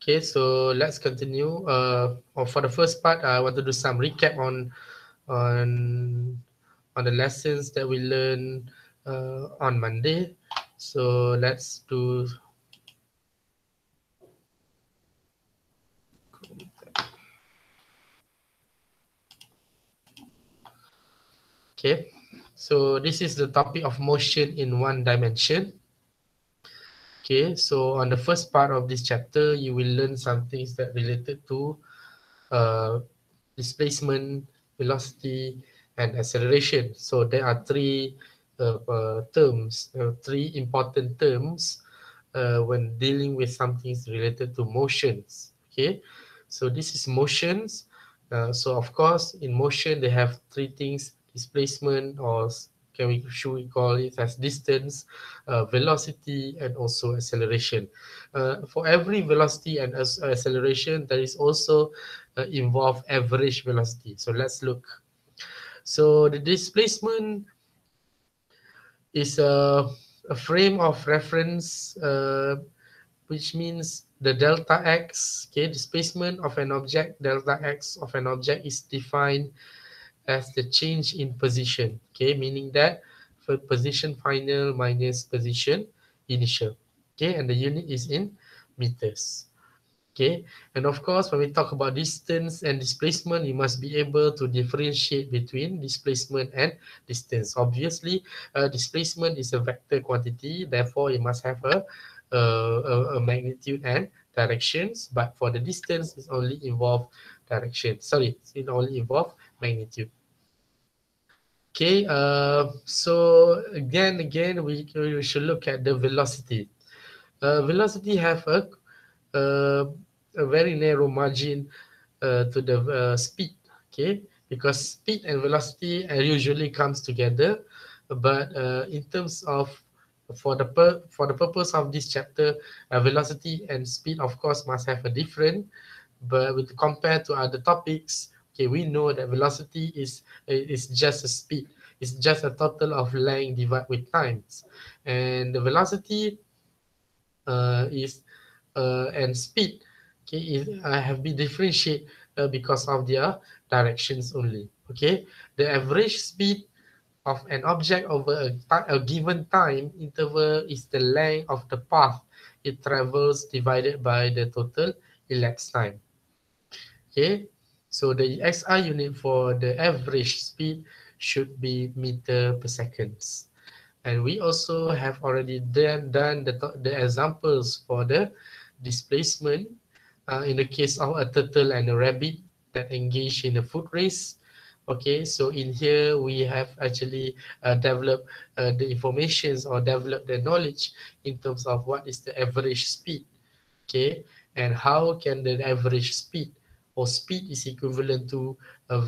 Okay, so let's continue. For the first part, I want to do some recap on the lessons that we learned on Monday. So let's do. Okay, so this is the topic of motion in one dimension. Okay, so on the first part of this chapter, you will learn some things that related to uh, displacement, velocity, and acceleration. So there are three important terms when dealing with something related to motions. Okay, so this is motions. So of course, in motion they have three things: displacement, or should we call it as distance, velocity, and also acceleration. For every velocity and acceleration, there is also involve average velocity. So let's look. So the displacement is a frame of reference, which means the delta x, okay, displacement of an object, delta x of an object is defined as the change in position, okay, meaning that for position final minus position initial, okay, and the unit is in meters. Okay, and of course, when we talk about distance and displacement, you must be able to differentiate between displacement and distance. Obviously, displacement is a vector quantity, therefore, you must have a magnitude and directions. But for the distance, it only involve direction. Sorry, it only involve magnitude. Okay, so again, we should look at the velocity. Velocity have uh, a very narrow margin to the speed, okay, because speed and velocity usually comes together, but in terms of for the purpose of this chapter, velocity and speed of course must have a different, but with compared to other topics, okay, we know that velocity is just a speed. It's just a total of length divided with times, and the velocity is and speed, okay, have been differentiated because of their directions only. Okay, the average speed of an object over a given time interval is the length of the path it travels divided by the total elapsed time. Okay, so the SI unit for the average speed should be meter per seconds. And we also have already done the examples for the displacement in the case of a turtle and a rabbit that engage in a foot race. Okay, so in here we have actually developed the informations or developed the knowledge in terms of what is the average speed, okay, and how can the average speed or speed is equivalent to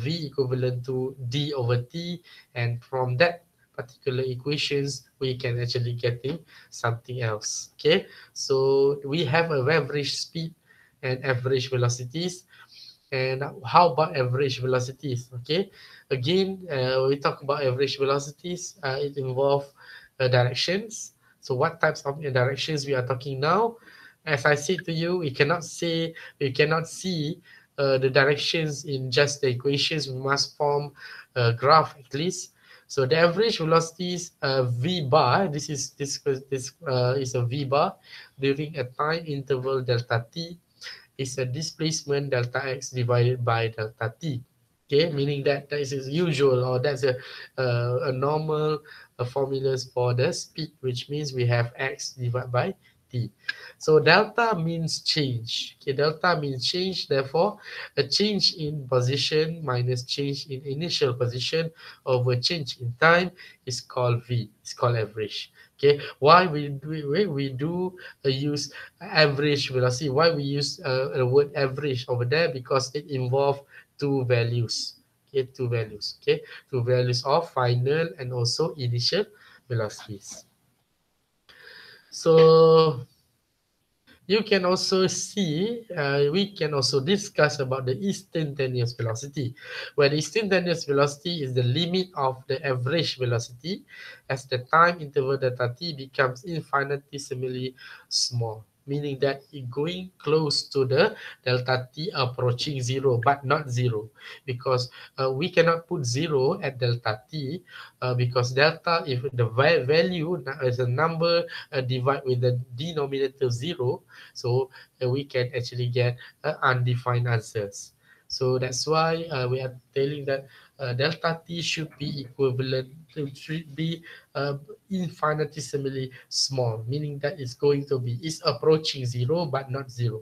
v equivalent to d over t, and from that particular equations we can actually getting something else. Okay, so we have a average speed and average velocities. And how about average velocities? Okay, again, we talk about average velocities, it involves directions. So what types of directions we are talking now? As I said to you, we cannot see the directions in just the equations. We must form a graph at least. So the average velocities v bar. This is a v bar during a time interval delta t is a displacement delta x divided by delta t. Okay, meaning that that is usual, or that's a normal formulas for the speed, which means we have x divided by t. So delta means change. Okay, delta means change. Therefore, a change in position minus change in initial position over change in time is called v. It's called average. Okay, why we do use average velocity? Why we use the word average over there? Because it involves two values. Okay, two values. Okay, two values of final and also initial velocities. So you can also see, we can also discuss about the instantaneous velocity, where the instantaneous velocity is the limit of the average velocity as the time interval delta t becomes infinitesimally small. meaning that it going close to the delta t approaching 0, but not 0, because we cannot put 0 at delta t, because delta, if the value is a number divide with the denominator 0, so we can actually get undefined answers. So that's why we are telling that delta t should be equivalent to, should be infinitesimally small, meaning that it's going to be, is approaching 0 but not 0.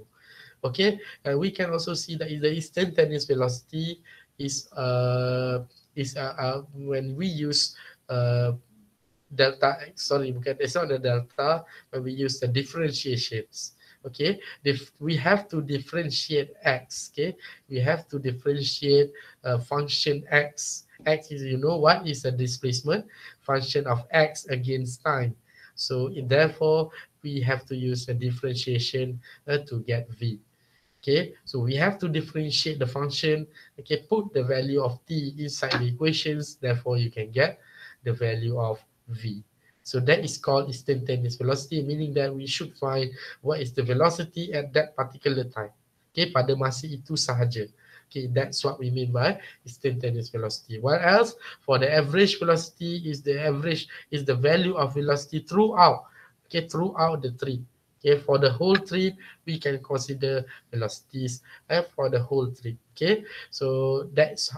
Okay, we can also see that the instantaneous velocity is when we use uh, delta x, sorry, it's not the delta, when we use the differentiations. Okay, if we have to differentiate x, okay, we have to differentiate function x. X is, you know what is a displacement function of x against time. So therefore we have to use a differentiation to get v. Okay, so we have to differentiate the function. Okay, put the value of t inside the equations, therefore you can get the value of v. So that is called instantaneous velocity, meaning that we should find what is the velocity at that particular time. Okay, pada masa itu sahaja. Okay, that's what we mean by instantaneous velocity. What else? For the average velocity is the average, is the value of velocity throughout, okay, throughout the trip. Okay, for the whole trip, we can consider velocities for the whole trip. Okay, so that's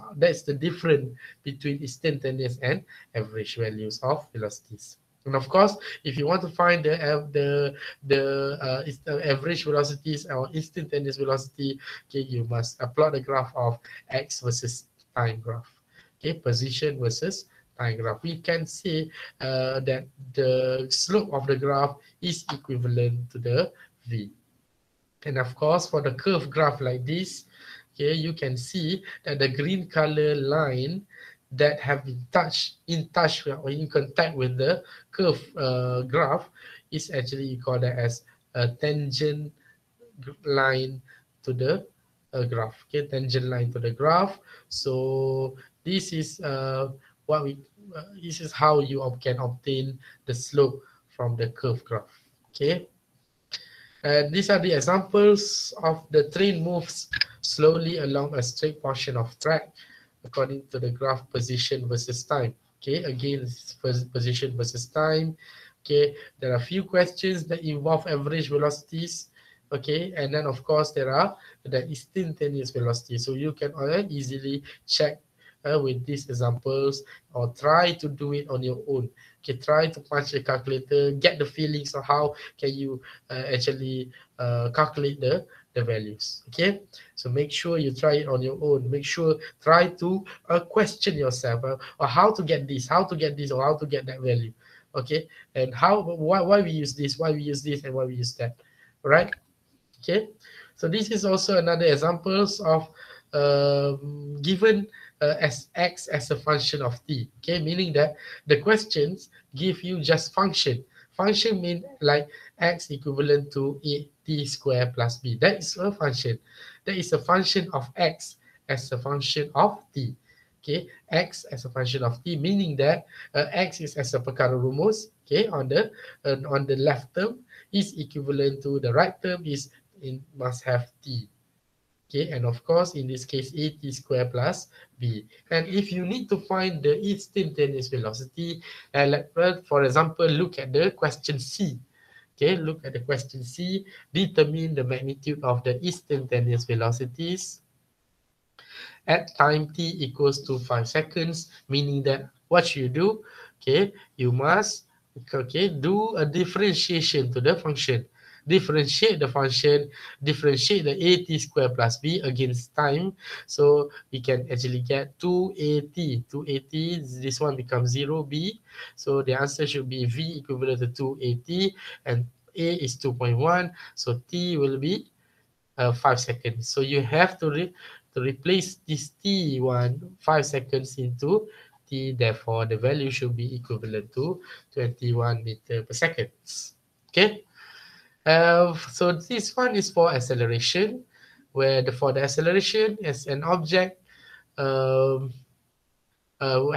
the difference between instantaneous and average values of velocities. And of course, if you want to find the average velocities or instantaneous velocity, okay, you must plot the graph of x versus time graph. Okay, position versus time graph. We can see that the slope of the graph is equivalent to the v. And of course, for the curve graph like this, okay, you can see that the green color line that have been in touch or in contact with the curve graph is actually called as a tangent line to the graph. Okay, tangent line to the graph. So this is what we this is how you can obtain the slope from the curve graph. Okay. And these are the examples of the train moves slowly along a straight portion of track according to the graph position versus time. Okay, again, position versus time. Okay, there are a few questions that involve average velocities. Okay, and then of course there are the instantaneous velocity. So you can easily check with these examples or try to do it on your own. Okay, try to punch the calculator, get the feelings of how can you actually calculate the values. Okay, so make sure you try it on your own. Make sure try to question yourself or how to get this, or how to get that value. Okay, and how why we use this, why we use this, and why we use that. All right. Okay, so this is also another examples of given as x as a function of t. Okay, meaning that the questions give you just function. Function mean like x equivalent to a t square plus b. That is a function. That is a function of x as a function of t. Okay, x as a function of t, meaning that x is as a perkara rumus. Okay, on the left term is equivalent to the right term is must have t. Okay, and of course in this case a t square plus b. And if you need to find the instantaneous velocity, for example, look at the question C. Okay, look at the question C. Determine the magnitude of the instantaneous velocities at time t equals to 5 seconds, meaning that what you do, okay, you must do a differentiation to the function. Differentiate the function, differentiate the at square plus b against time. So we can actually get 2at. 2at, this one becomes 0b. So the answer should be v equivalent to 2at, and a is 2.1. So t will be 5 seconds. So you have to replace this t1 5 seconds into t. Therefore, the value should be equivalent to 21 meter per second. Okay. So this one is for acceleration, where for the acceleration as an object um,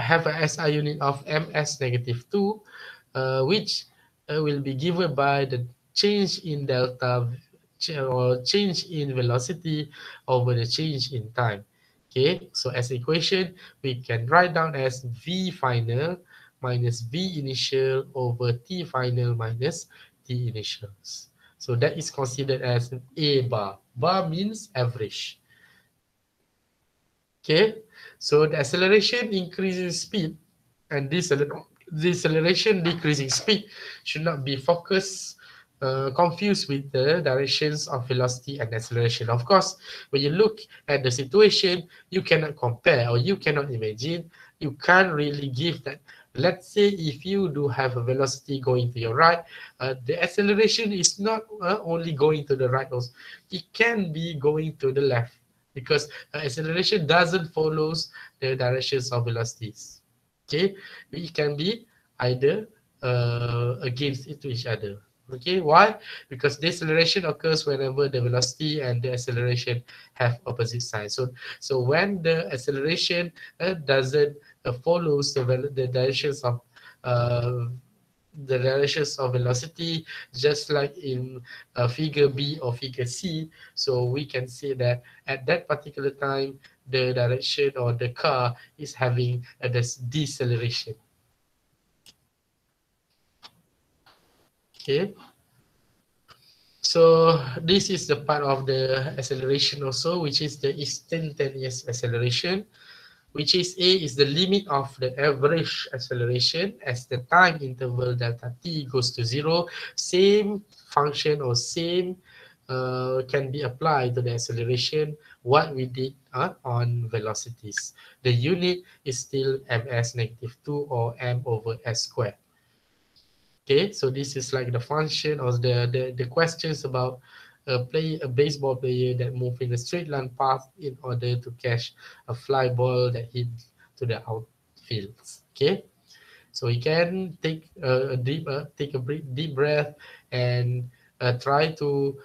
have a SI unit of ms negative 2, which will be given by the change in delta or change in velocity over the change in time. Okay, so as equation, we can write down as V final minus V initial over T final minus T initials. So that is considered as an A bar. Bar means average. Okay, so the acceleration increasing speed and deceleration decreasing speed should not be confused with the directions of velocity and acceleration. Of course, when you look at the situation, you cannot compare or you cannot imagine. You can't really give that. Let's say if you do have a velocity going to your right, the acceleration is not only going to the right, also. It can be going to the left because acceleration doesn't follows the directions of velocities. Okay, it can be either against to each other. Okay, why? Because deceleration occurs whenever the velocity and the acceleration have opposite signs. So when the acceleration doesn't follows the directions of uh, velocity, just like in figure B or figure C. So we can say that at that particular time, the direction or the car is having a deceleration. Okay. So this is the part of the acceleration also, which is the instantaneous acceleration, which is A is the limit of the average acceleration as the time interval delta t goes to 0. Same function or same can be applied to the acceleration what we did on velocities. The unit is still ms negative 2 or m over s squared. Okay, so this is like the function or the questions about a baseball player that move in a straight line path in order to catch a fly ball that hit to the outfield. Okay, so you can take deep breath and try to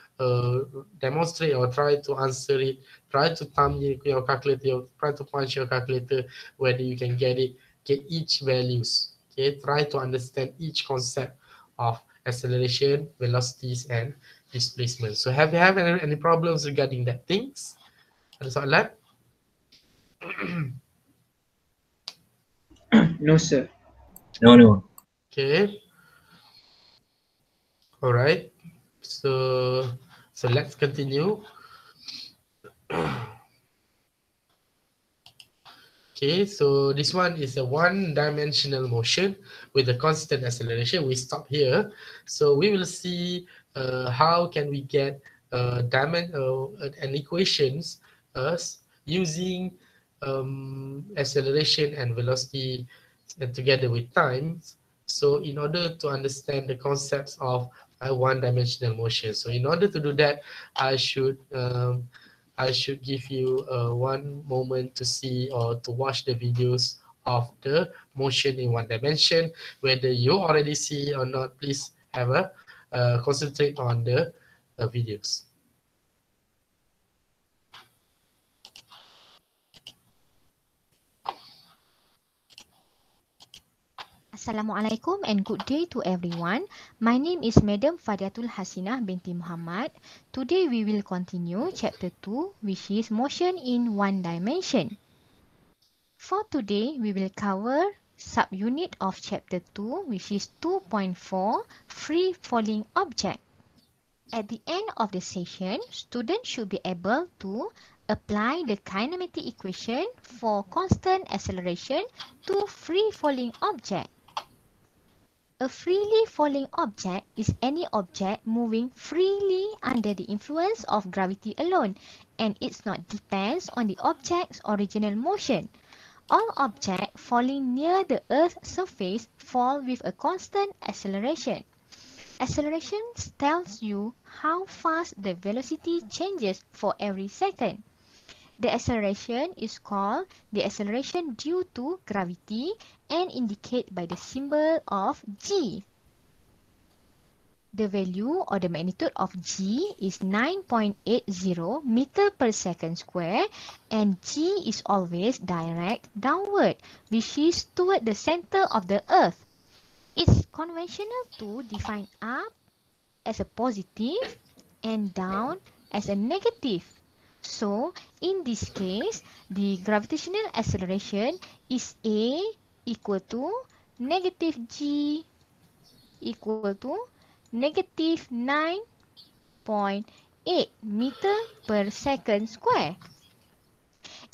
demonstrate or try to answer it. Try to thumb your calculator, try to punch your calculator whether you can get each values. Okay, try to understand each concept of acceleration, velocities, and displacement. So have you have any problems regarding that things? Ada soalan? No, sir. No, no. Okay, all right. So let's continue. Okay, so this one is a one-dimensional motion with a constant acceleration. We stop here. So we will see how can we get an equations using acceleration and velocity together with time. So in order to understand the concepts of one-dimensional motion. So in order to do that, I should give you one moment to see or to watch the videos of the motion in one dimension. Whether you already see or not, please have a concentrate on the videos. Assalamualaikum and good day to everyone. My name is Madam Fadiatul Hasinah binti Muhammad. Today we will continue chapter 2, which is motion in one dimension. For today, we will cover subunit of chapter 2, which is 2.4, free falling object. At the end of the session, students should be able to apply the kinematic equation for constant acceleration to free falling object. A freely falling object is any object moving freely under the influence of gravity alone, and it's not depends on the object's original motion. All objects falling near the Earth's surface fall with a constant acceleration. Acceleration tells you how fast the velocity changes for every second. The acceleration is called the acceleration due to gravity and indicated by the symbol of g. The value or the magnitude of g is 9.80 meter per second square, and g is always direct downward, which is toward the center of the Earth. It's conventional to define up as a positive and down as a negative. So, in this case, the gravitational acceleration is A equal to negative G equal to negative 9.8 meter per second square.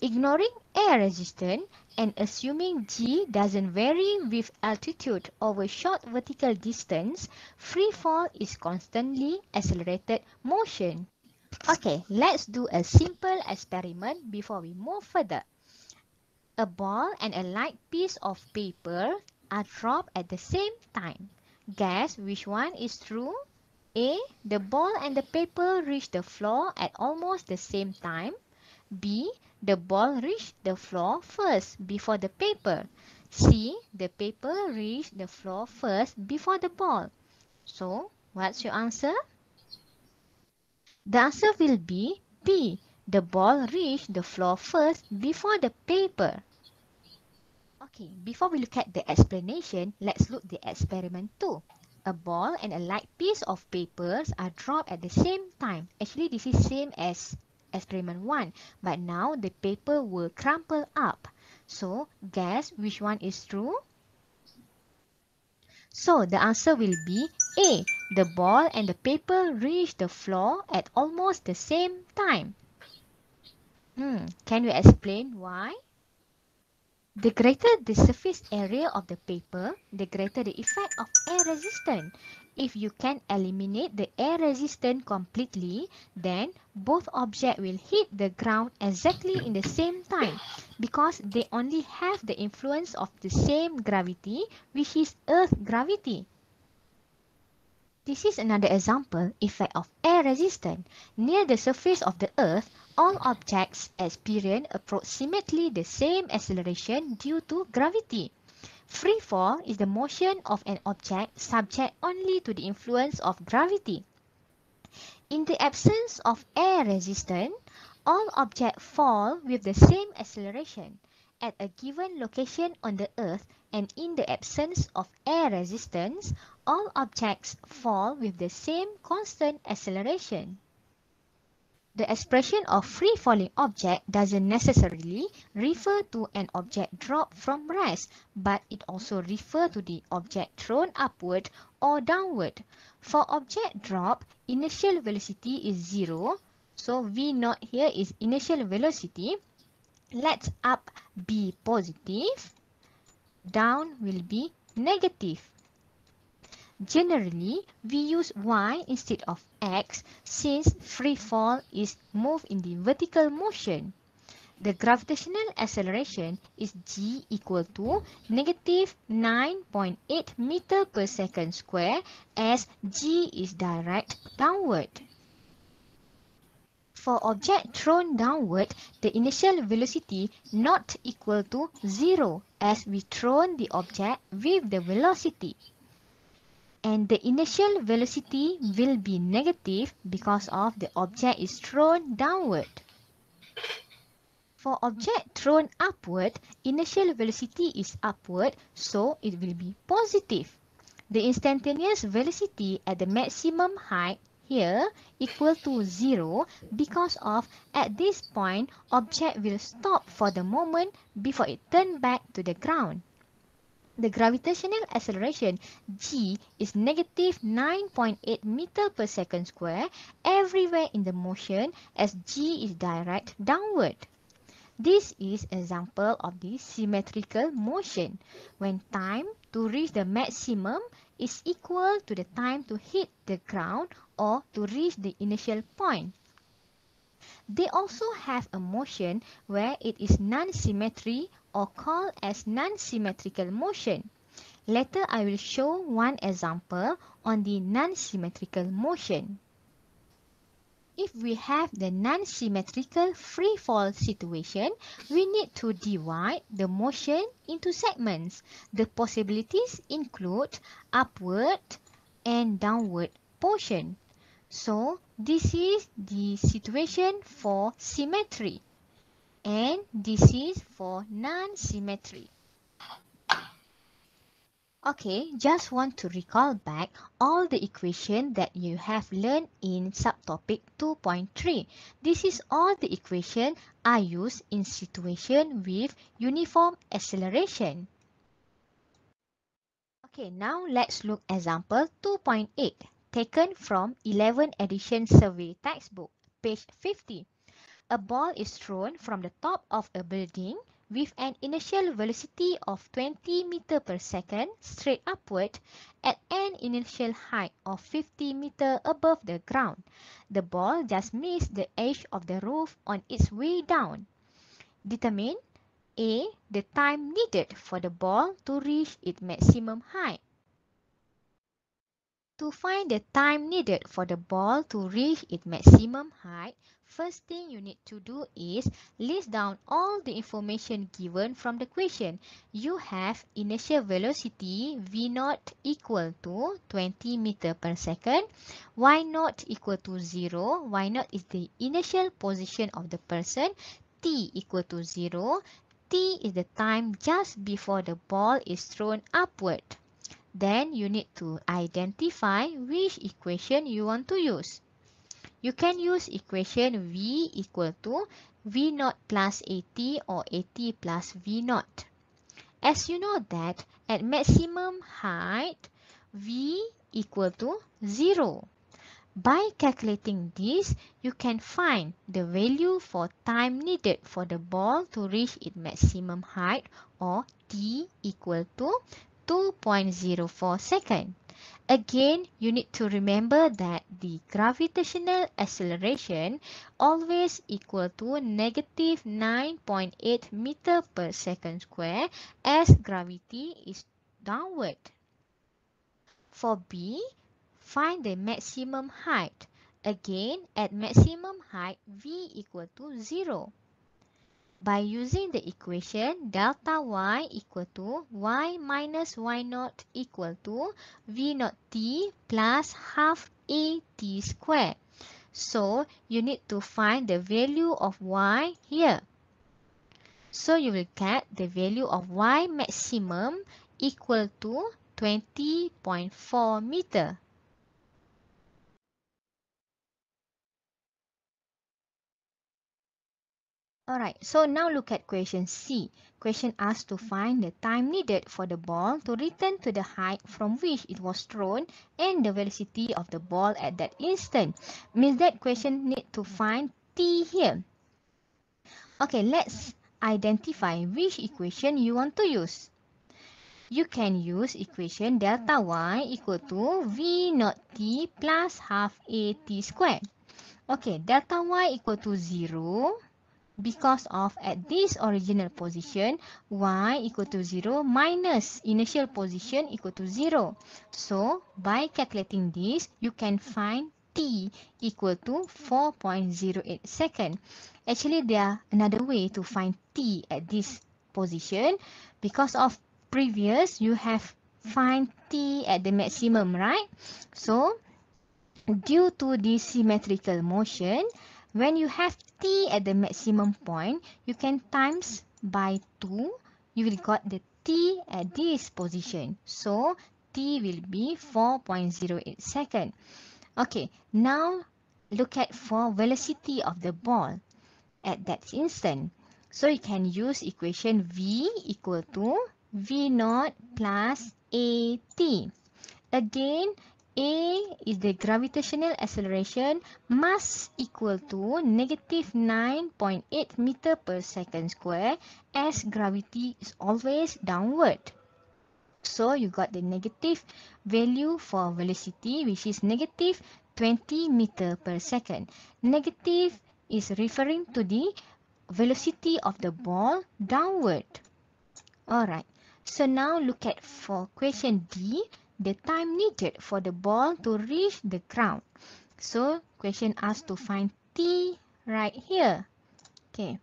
Ignoring air resistance and assuming G doesn't vary with altitude over short vertical distance, free fall is constantly accelerated motion. Okay, let's do a simple experiment before we move further. A ball and a light piece of paper are dropped at the same time. Guess which one is true? A. The ball and the paper reach the floor at almost the same time. B. The ball reached the floor first before the paper. C. The paper reached the floor first before the ball. So, what's your answer? The answer will be B. The ball reached the floor first before the paper. Okay, before we look at the explanation, let's look at the experiment 2. A ball and a light piece of papers are dropped at the same time. Actually, this is same as experiment 1, but now the paper will crumple up. So, guess which one is true? So, the answer will be A. The ball and the paper reach the floor at almost the same time. Can you explain why? The greater the surface area of the paper, the greater the effect of air resistance. If you can eliminate the air resistance completely, then both objects will hit the ground exactly in the same time because they only have the influence of the same gravity, which is Earth gravity. This is another example effect of air resistance. Near the surface of the Earth, all objects experience approximately the same acceleration due to gravity. Free fall is the motion of an object subject only to the influence of gravity. In the absence of air resistance, all objects fall with the same acceleration at a given location on the Earth, and in the absence of air resistance, all objects fall with the same constant acceleration. The expression of free-falling object doesn't necessarily refer to an object dropped from rest, but it also refers to the object thrown upward or downward. For object drop, initial velocity is 0, so V0 here is initial velocity. Let up be positive, down will be negative. Generally, we use y instead of x since free fall is moved in the vertical motion. The gravitational acceleration is g equal to negative 9.8 meter per second square as g is direct downward. For object thrown downward, the initial velocity not equal to 0 as we thrown the object with the velocity. And the initial velocity will be negative because of the object is thrown downward. For object thrown upward, initial velocity is upward, so it will be positive. The instantaneous velocity at the maximum height here equal to 0 because of at this point object will stop for the moment before it turn back to the ground. The gravitational acceleration g is negative 9.8 meter per second square everywhere in the motion as g is direct downward. This is an example of the symmetrical motion when time to reach the maximum is equal to the time to hit the ground or to reach the initial point. They also have a motion where it is non-symmetry or called as non-symmetrical motion. Later I will show one example on the non-symmetrical motion. If we have the non-symmetrical free fall situation, we need to divide the motion into segments. The possibilities include upward and downward portion. So, this is the situation for symmetry, and this is for non-symmetry. Okay, just want to recall back all the equation that you have learned in subtopic 2.3. This is all the equation I use in situation with uniform acceleration. Okay, now let's look example 2.8 taken from 11 edition survey textbook, page 50. A ball is thrown from the top of a building with an initial velocity of 20 meter per second straight upward at an initial height of 50 meter above the ground. The ball just missed the edge of the roof on its way down. Determine A. The time needed for the ball to reach its maximum height. To find the time needed for the ball to reach its maximum height, first thing you need to do is list down all the information given from the question. You have initial velocity v0 equal to 20 meter per second, y0 equal to 0, y0 is the initial position of the person, t equal to 0, t is the time just before the ball is thrown upward. Then you need to identify which equation you want to use. You can use equation V equal to V0 plus AT or AT plus V0. As you know that at maximum height, V equal to 0. By calculating this, you can find the value for time needed for the ball to reach its maximum height or T equal to 2.04 seconds. Again, you need to remember that the gravitational acceleration always equal to negative 9.8 meter per second square as gravity is downward. For B, find the maximum height. Again, at maximum height, V equal to 0. By using the equation delta y equal to y minus y0 equal to v0 t plus half a t square. So you need to find the value of y here. So you will get the value of y maximum equal to 20.4 meter. Alright, so now look at question C. Question asks to find the time needed for the ball to return to the height from which it was thrown and the velocity of the ball at that instant. Means that question need to find t here. Okay, let's identify which equation you want to use. You can use equation delta y equal to v0 t plus half a t squared. Okay, delta y equal to 0. Because of at this original position, y equal to 0 minus initial position equal to 0. So, by calculating this, you can find t equal to 4.08 seconds. Actually, there another way to find t at this position. Because of previous, you have find t at the maximum, right? So, due to this symmetrical motion, when you have t at the maximum point, you can times by 2, you will got the t at this position. So, t will be 4.08 seconds. Okay, now look at for velocity of the ball at that instant. So, you can use equation v equal to v0 plus at. Again, a is the gravitational acceleration mass equal to negative 9.8 meter per second square as gravity is always downward. So you got the negative value for velocity which is negative 20 meter per second. Negative is referring to the velocity of the ball downward. Alright, so now look at for question D, the time needed for the ball to reach the ground. So question asks to find T right here. Okay,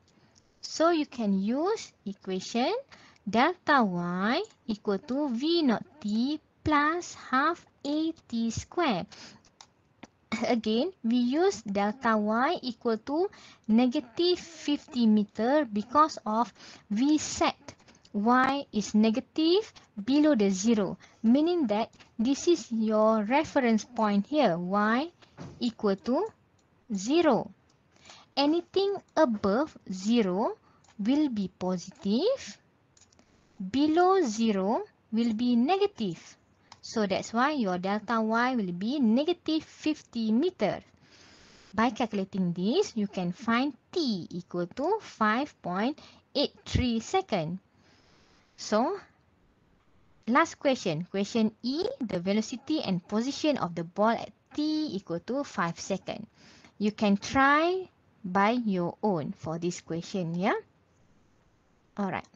so you can use equation delta y equal to v0 t plus half a t square. Again, we use delta y equal to negative 50 meter because of v set y is negative below the 0, meaning that this is your reference point here, y equal to 0. Anything above 0 will be positive, below 0 will be negative. So that's why your delta y will be negative 50 meters. By calculating this, you can find t equal to 5.83 seconds. So, last question. Question E, the velocity and position of the ball at t equal to 5 seconds. You can try by your own for this question, yeah? Alright.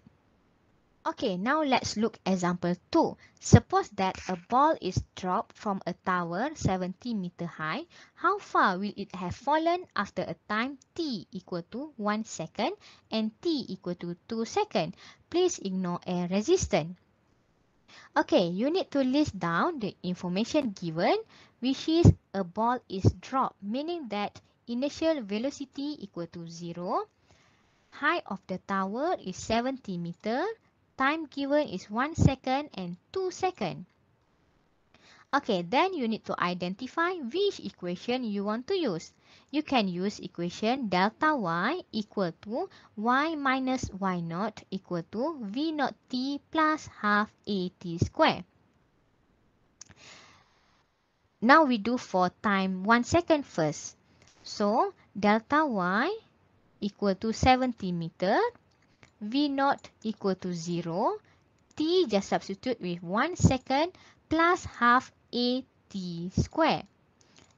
Okay, now let's look example 2. Suppose that a ball is dropped from a tower 70 meter high. How far will it have fallen after a time t equal to 1 second and t equal to 2 seconds? Please ignore air resistance. Okay, you need to list down the information given, which is a ball is dropped, meaning that initial velocity equal to 0, height of the tower is 70 meter, time given is 1 second and 2 seconds. Okay, then you need to identify which equation you want to use. You can use equation delta y equal to y minus y naught equal to v naught t plus half a t square. Now we do for time 1 second first. So delta y equal to 70 meter, v naught equal to 0, t just substitute with 1 second plus half a t square.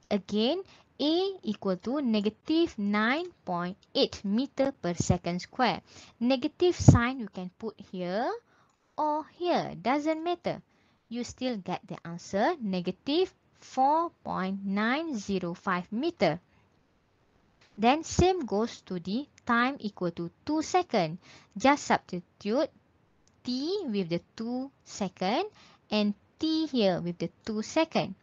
Again, a equal to negative 9.8 meter per second square. Negative sign you can put here or here, doesn't matter. You still get the answer negative 4.905 meter. Then same goes to the time equal to 2 seconds. Just substitute t with the 2 second and t here with the 2 second.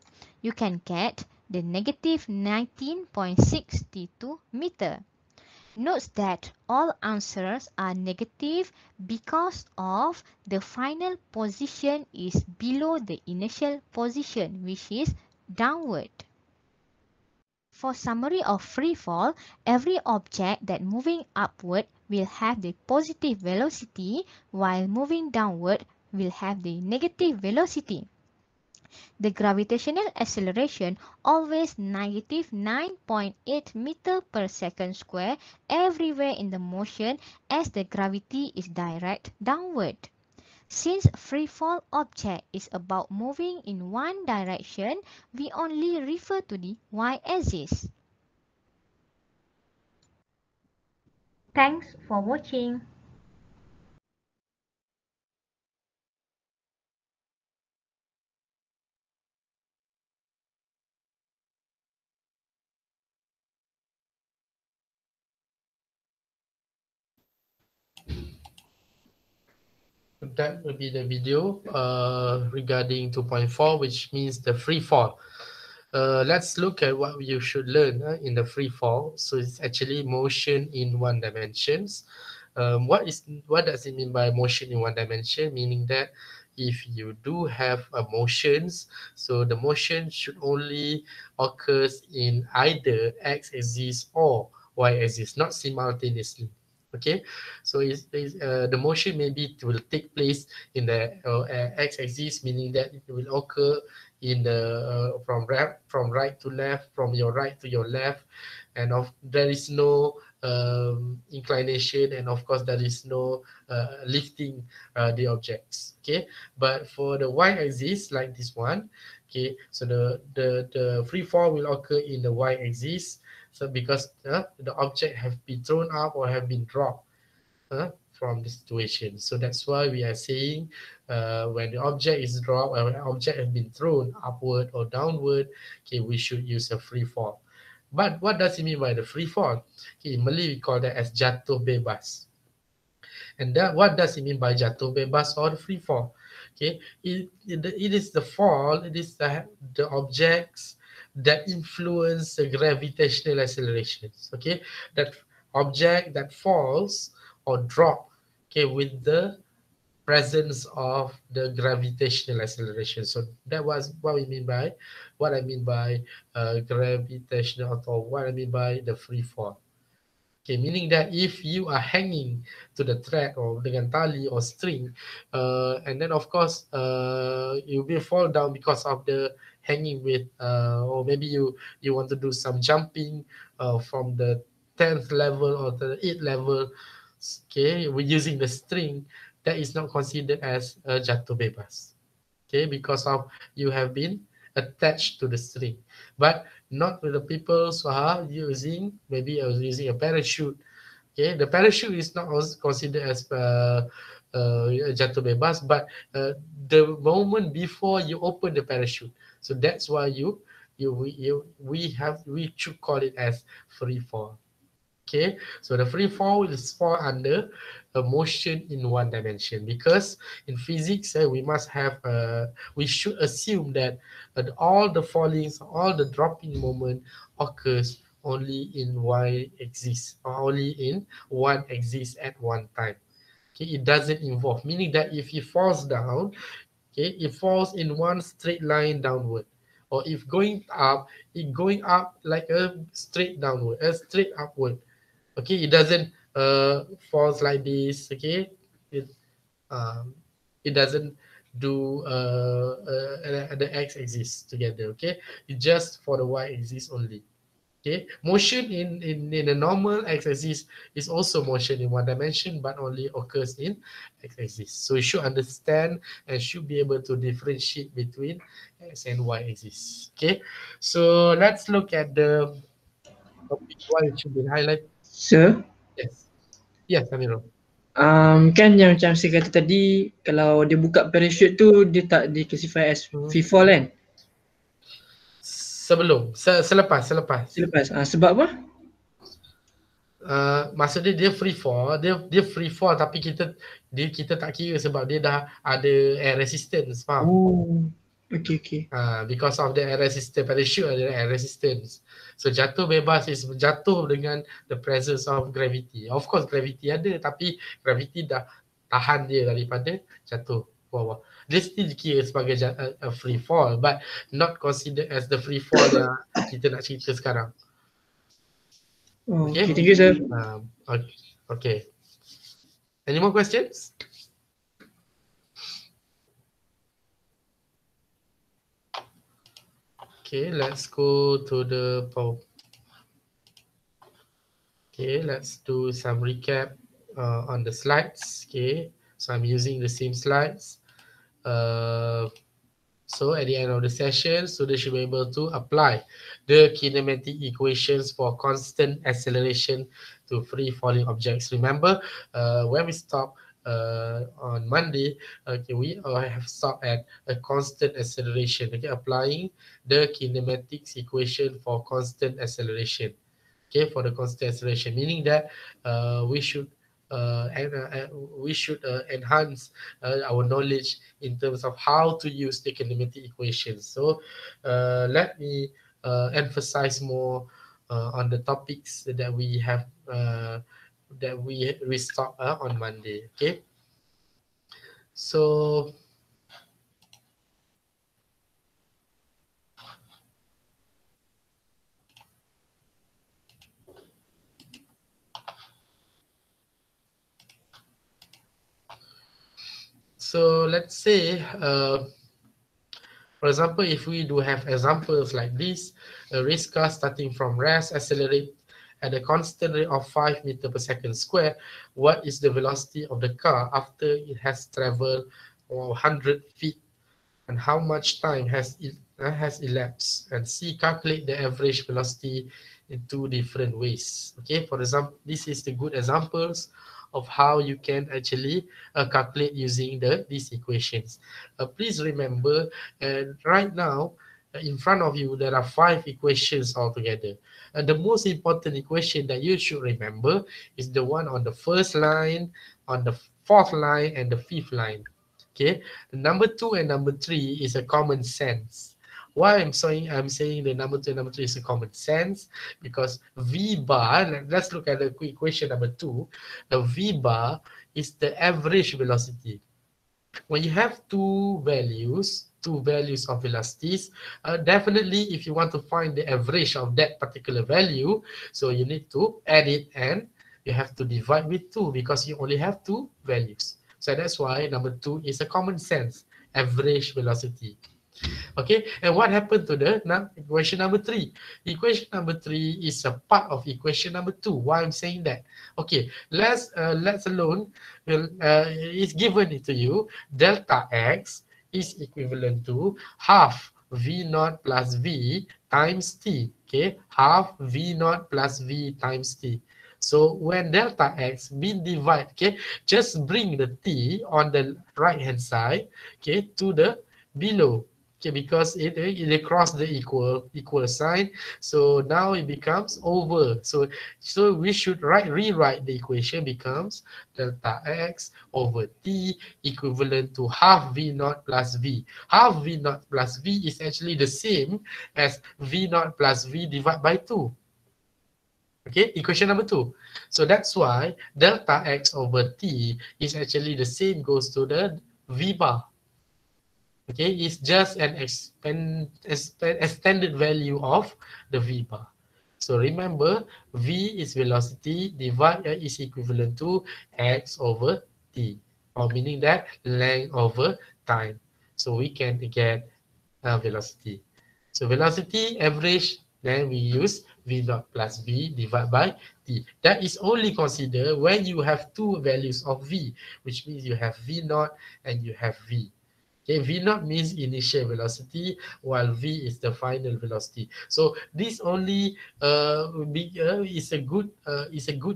You can get the negative 19.62 meter. Note that all answers are negative because of the final position is below the initial position, which is downward. For summary of free fall, every object that moving upward will have the positive velocity while moving downward will have the negative velocity. The gravitational acceleration always negative 9.8 meter per second square everywhere in the motion as the gravity is direct downward. Since free fall object is about moving in one direction, we only refer to the y-axis. Thanks for watching. That will be the video regarding 2.4, which means the free fall. Let's look at what you should learn in the free fall. So it's actually motion in one dimensions. What does it mean by motion in one dimension? Meaning that if you do have motions, so the motion should only occurs in either x-axis or y-axis, not simultaneously. Okay, so the motion maybe will take place in the x-axis, meaning that it will occur in the from right to left, from your right to your left, and there is no inclination, and of course there is no lifting the objects. Okay, but for the y-axis like this one, okay, so the free fall will occur in the y-axis. So because the object have been thrown up or have been dropped from the situation. So that's why we are saying when the object is dropped, or when the object has been thrown upward or downward, okay, we should use a free fall. But what does it mean by the free fall? Okay, in Malay we call that as jatuh bebas. And what does it mean by jatuh bebas or the free fall? Okay, it is the fall, it is the objects that influence the gravitational accelerations. Okay, that object that falls or drop, okay, with the presence of the gravitational acceleration. So that was what we mean by, what I mean by gravitational, or what I mean by the free fall. Okay, meaning that if you are hanging to the thread or dengan tali or string, and then of course you will fall down because of the hanging with, or maybe you want to do some jumping from the 10th level or the 8th level. Okay, we're using the string, that is not considered as a jatuh bebas. Okay, because of you have been attached to the string, but not with the people who are using, maybe I was using a parachute. Okay, the parachute is not also considered as jatuh bebas, but the moment before you open the parachute, so that's why we should call it as free fall. Okay, so the free fall will fall under a motion in one dimension, because in physics we should assume that all the fallings, all the dropping moment occurs only in y axis, or only in one axis at one time. Okay, it doesn't involve, meaning that if he falls down, okay, it falls in one straight line downward, or if going up, it going up like a straight downward, a straight upward. Okay, it doesn't falls like this. Okay, it um, it doesn't do the x-axis together. Okay, it just for the y-axis only. Okay, motion in a normal x-axis is also motion in one dimension, but only occurs in x-axis. So you should understand and should be able to differentiate between x and y-axis. Okay, so let's look at the topic why it should be highlighted. Sir, Yes, yes, Amirul. kan yang macam saya kata tadi, kalau dia buka parachute tu dia tak di-classify as free fall kan? Selepas. Selepas. Sebab apa? Maksud dia free fall, dia free fall, tapi kita tak kira sebab dia dah ada air resistance, faham? Oh, okay. Because of the air resistance, parachute ada air resistance. So jatuh bebas is jatuh dengan the presence of gravity. Of course gravity ada, tapi gravity dah tahan dia daripada jatuh bawah. Dia still kira sebagai a free fall, but not considered as the free fall yang kita nak cerita sekarang. Okay, thank you, sir. Okay. Any more questions? Okay, let's go to the power. Okay, let's do some recap on the slides. Okay, so I'm using the same slides. So at the end of the session, students should be able to apply the kinematic equations for constant acceleration to free falling objects. Remember, when we stop on Monday, okay, we have stopped at a constant acceleration. Okay, applying the kinematics equation for constant acceleration. Okay, for the constant acceleration, meaning that we should enhance our knowledge in terms of how to use the kinematic equations. So let me emphasize more on the topics that we have that we stop on Monday. Okay, so let's say, for example, if we do have examples like this, a race car starting from rest accelerate at a constant rate of 5 meters per second square, what is the velocity of the car after it has traveled 100 feet, and how much time has elapsed? And C, calculate the average velocity in two different ways. Okay, for example, this is the good examples of how you can actually calculate using these equations. Please remember, right now in front of you there are 5 equations altogether. The most important equation that you should remember is the one on the first line, on the 4th line, and the 5th line. Okay, the number 2 and number 3 is a common sense. Why I'm saying the number 2 and number 3 is a common sense, because V bar, let's look at the equation number 2. The V bar is the average velocity. when you have two values of velocities, definitely if you want to find the average of that particular value, so you need to add it and you have to divide with 2 because you only have two values. So that's why number 2 is a common sense average velocity. Okay, and what happened to the equation number 3? Equation number 3 is a part of equation number 2. Why I'm saying that? Okay, let's alone is given to you. Delta x is equivalent to half v naught plus v times t. Okay, half v naught plus v times t. So when delta x being divided, okay, just bring the t on the right hand side, okay, to the below. Okay, because it cross the equal sign, so now it becomes over. So we should rewrite the equation becomes delta x over t equivalent to half v naught plus v. Half v naught plus v is actually the same as v naught plus v divided by 2. Okay, equation number 2. So that's why delta x over t is actually the same goes to the v bar. Okay, it's just an extended value of the v bar. So remember, v is velocity divided is equivalent to x over t, or meaning that length over time. So we can get velocity. So velocity average, then we use v naught plus v divided by t. That is only considered when you have two values of v, which means you have v naught and you have v. Okay, v naught means initial velocity, while v is the final velocity. So this only is a good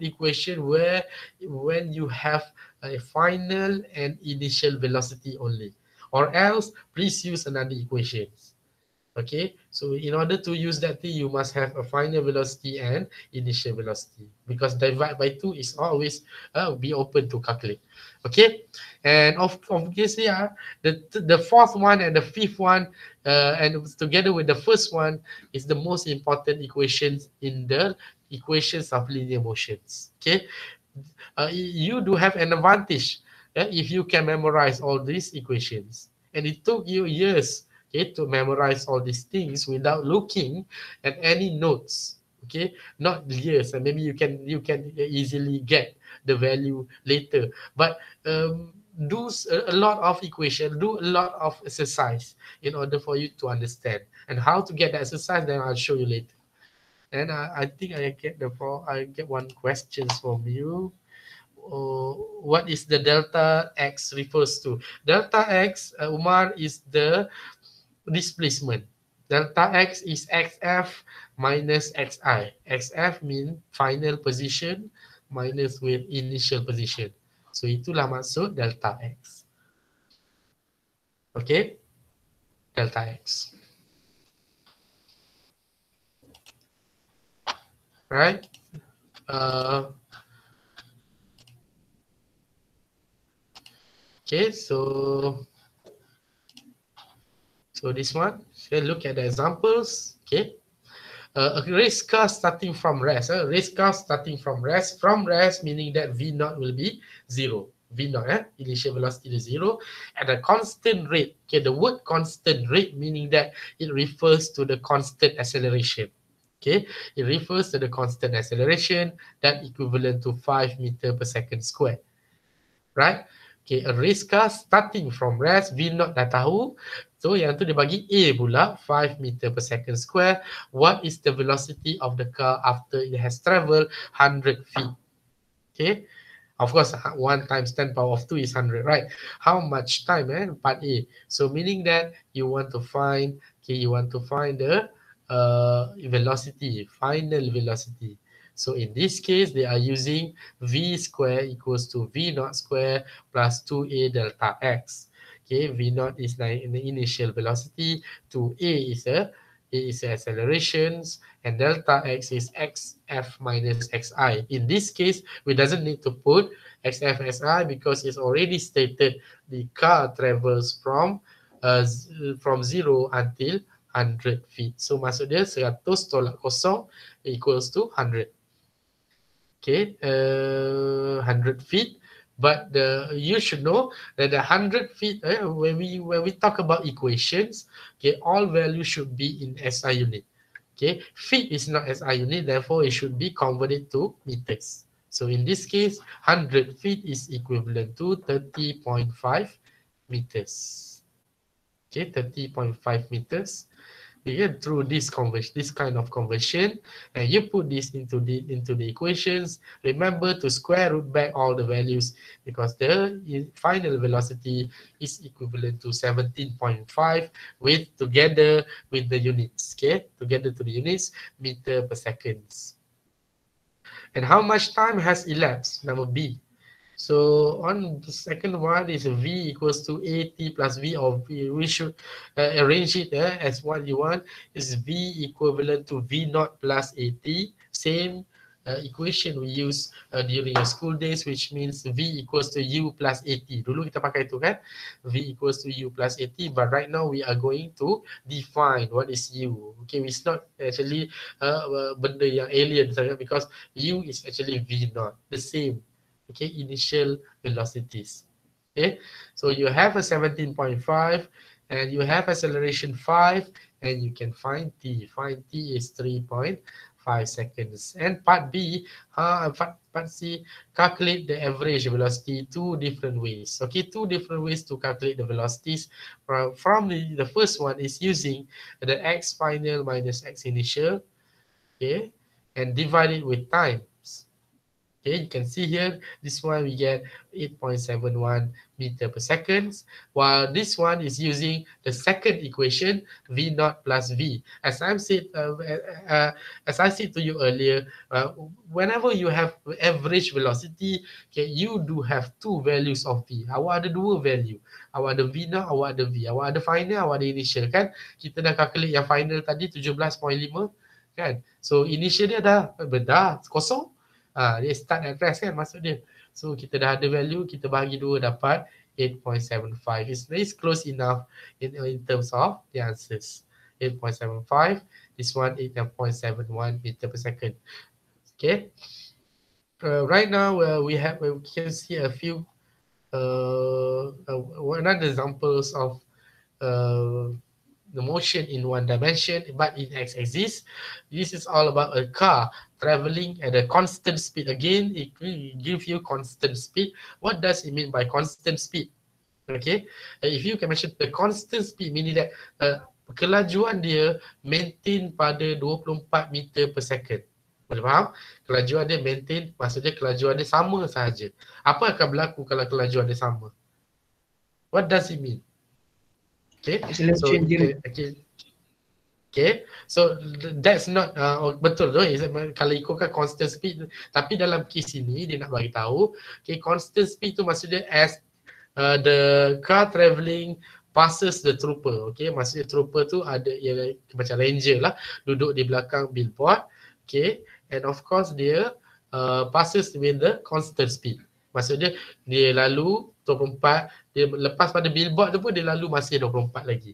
equation where when you have a final and initial velocity only, or else please use another equation. Okay, so in order to use that thing, you must have a final velocity and initial velocity, because divide by 2 is always be open to calculate. Okay, and obviously the fourth one and the fifth one and together with the first one is the most important equations in the equations of linear motions. Okay, you do have an advantage if you can memorize all these equations, and it took you years, okay, to memorize all these things without looking at any notes. Okay, not years, and maybe you can easily get the value later, but do a lot of equation, do a lot of exercise in order for you to understand. And how to get the exercise, then I'll show you later. And I think I get one question from you. What is the delta x refers to? Delta x, Umar, is the displacement. Delta x is xf minus xi. Xf means final position minus with initial position. So itulah maksud delta x. Okay, delta x. Right? Okay, so this one, so look at the examples. Okay, a race car starting from rest. Race car starting from rest. From rest meaning that v naught will be 0. V naught, initial velocity is 0 at a constant rate. Okay, the word constant rate meaning that it refers to the constant acceleration. Okay, it refers to the constant acceleration that equivalent to 5 meter per second square. Right? Okay, a race car starting from rest, V naught dah tahu. So yang tu dia bagi A pula, 5 meter per second square. What is the velocity of the car after it has traveled 100 feet? Okay, of course, 1 times 10 power of 2 is 100, right? How much time, part A. So meaning that you want to find, the velocity, final velocity. So in this case, they are using v square equals to v naught square plus 2a delta x. Okay, v naught is like the initial velocity, 2a is accelerations, and delta x is xf minus xi. In this case, we doesn't need to put xf xi because it's already stated the car travels from 0 until 100 feet. So maksud dia 100 tolak kosong equals to 100. Okay, 100 feet But you should know that the 100 feet, when we talk about equations, okay, all values should be in SI unit. Okay, feet is not SI unit, therefore it should be converted to meters. So in this case, 100 feet is equivalent to 30.5 meters. Okay, 30.5 meters. Again, through this conversion, this kind of conversion, and you put this into the equations. Remember to square root back all the values, because the final velocity is equivalent to 17.5 with together with the units. Okay, together to the units, meter per seconds. And how much time has elapsed? Number B. So on the second one is V equals to AT plus V, or V. We should arrange it as what you want. Is V equivalent to V naught plus AT. Same equation we use during your school days, which means V equals to U plus AT. Dulu kita pakai itu kan, V equals to U plus AT. But right now we are going to define what is U. Okay, it's not actually benda yang alien sangat, because U is actually V naught, the same. Okay, initial velocities. Okay, so you have a 17.5 and you have acceleration 5, and you can find T. Find T is 3.5 seconds. And part B, part C, calculate the average velocity two different ways. Okay, two different ways to calculate the velocities. From the first one is using the x final minus x initial, okay, and divide it with time. Okay, you can see here, this one we get 8.71 meter per second, while this one is using the second equation, V naught plus V. As I said to you earlier, whenever you have average velocity, okay, you do have two values of V. Awak ada dua value. Awak ada V naught, awak ada V. Awak ada final, awak ada initial kan? Kita dah calculate yang final tadi 17.5 kan? So initial dia dah kosong. Dia start at rest kan maksud dia. So kita dah ada value, kita bahagi 2 dapat 8.75. It's close enough in terms of the answers. 8.75, this one 8.71 meter per second. Okay. Right now we can see a few another examples of the motion in one dimension, but in x-axis. This is all about a car traveling at a constant speed. Again, it will give you constant speed. What does it mean by constant speed? Okay, if you can mention the constant speed, meaning that kelajuan dia maintain pada 24 meter per second. Boleh faham? Kelajuan dia maintain, maksudnya kelajuan dia sama sahaja. Apa akan berlaku kalau kelajuan dia sama? What does it mean? Okay, so that's not betul tu. Kalau ikutkan constant speed, tapi dalam kes ini dia nak bagi tahu, okay, constant speed tu maksudnya as the car travelling passes the trooper. Okay, maksudnya trooper tu ada yang macam ranger lah, duduk di belakang billboard. Okay, and of course dia passes with the constant speed. Maksudnya dia lalu 24, dia lepas pada billboard tu pun dia lalu masih 24 lagi.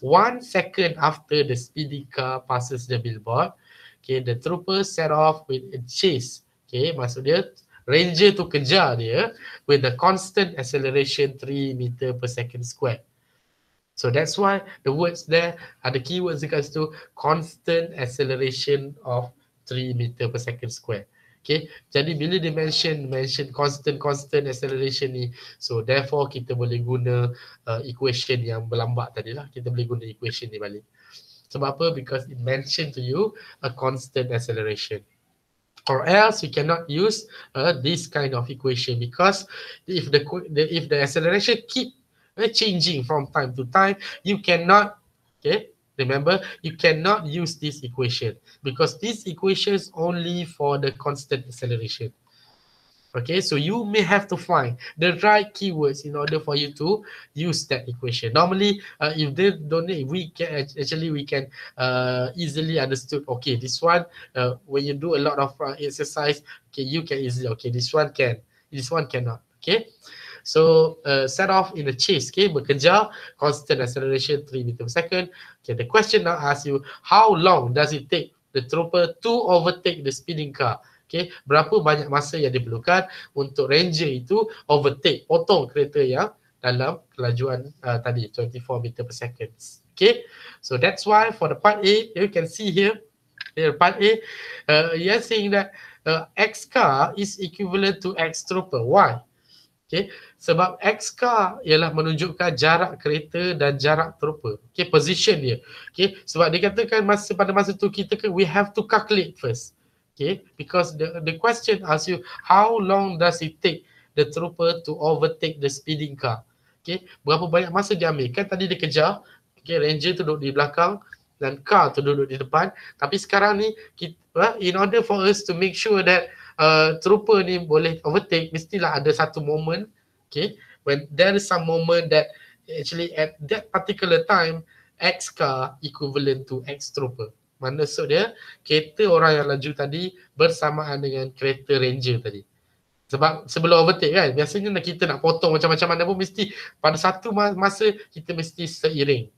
1 second after the speedy car passes the billboard, okay, the trooper set off with a chase. Okay, maksudnya ranger tu kejar dia with the constant acceleration 3 meter per second square. So that's why the words there are the keywords dekat situ, constant acceleration of 3 meter per second square. Okay, jadi bila dia mention constant acceleration ni, so therefore kita boleh guna equation yang berlambak tadi lah. Kita boleh guna equation ni balik. Sebab apa? Because it mentioned to you a constant acceleration. Or else you cannot use this kind of equation, because if the acceleration keep changing from time to time, you cannot, okay, remember, you cannot use this equation, because this equation is only for the constant acceleration. Okay, so you may have to find the right keywords in order for you to use that equation. Normally, if they don't, we can easily understood. Okay, this one, when you do a lot of exercise, okay, you can easily, okay, this one can, this one cannot. Okay. So set off in a chase, okay, bekerja, constant acceleration 3 meter per second. Okay, the question now asks you, how long does it take the trooper to overtake the speeding car? Okay, berapa banyak masa yang diperlukan untuk ranger itu overtake, potong kereta yang dalam kelajuan tadi 24 meter per second. Okay, so that's why for the part A, you can see here, part A, you are saying that X car is equivalent to X trooper. Why? Okay, sebab X car ialah menunjukkan jarak kereta dan jarak trooper. Okay, position dia. Okay, sebab dia katakan pada masa tu kita we have to calculate first. Okay, because the question asks you how long does it take the trooper to overtake the speeding car. Okay, berapa banyak masa dia ambil? Kan tadi dia kejar, okay, ranger tu duduk di belakang dan car tu duduk di depan. Tapi sekarang ni kita, in order for us to make sure that trooper ni boleh overtake, mestilah ada satu moment, okay, when there is some moment that actually at that particular time X car equivalent to X trooper. Maksud dia kereta orang yang laju tadi bersamaan dengan kereta ranger tadi. Sebab sebelum overtake kan, biasanya kita nak potong macam-macam mana pun mesti pada satu masa kita mesti seiring.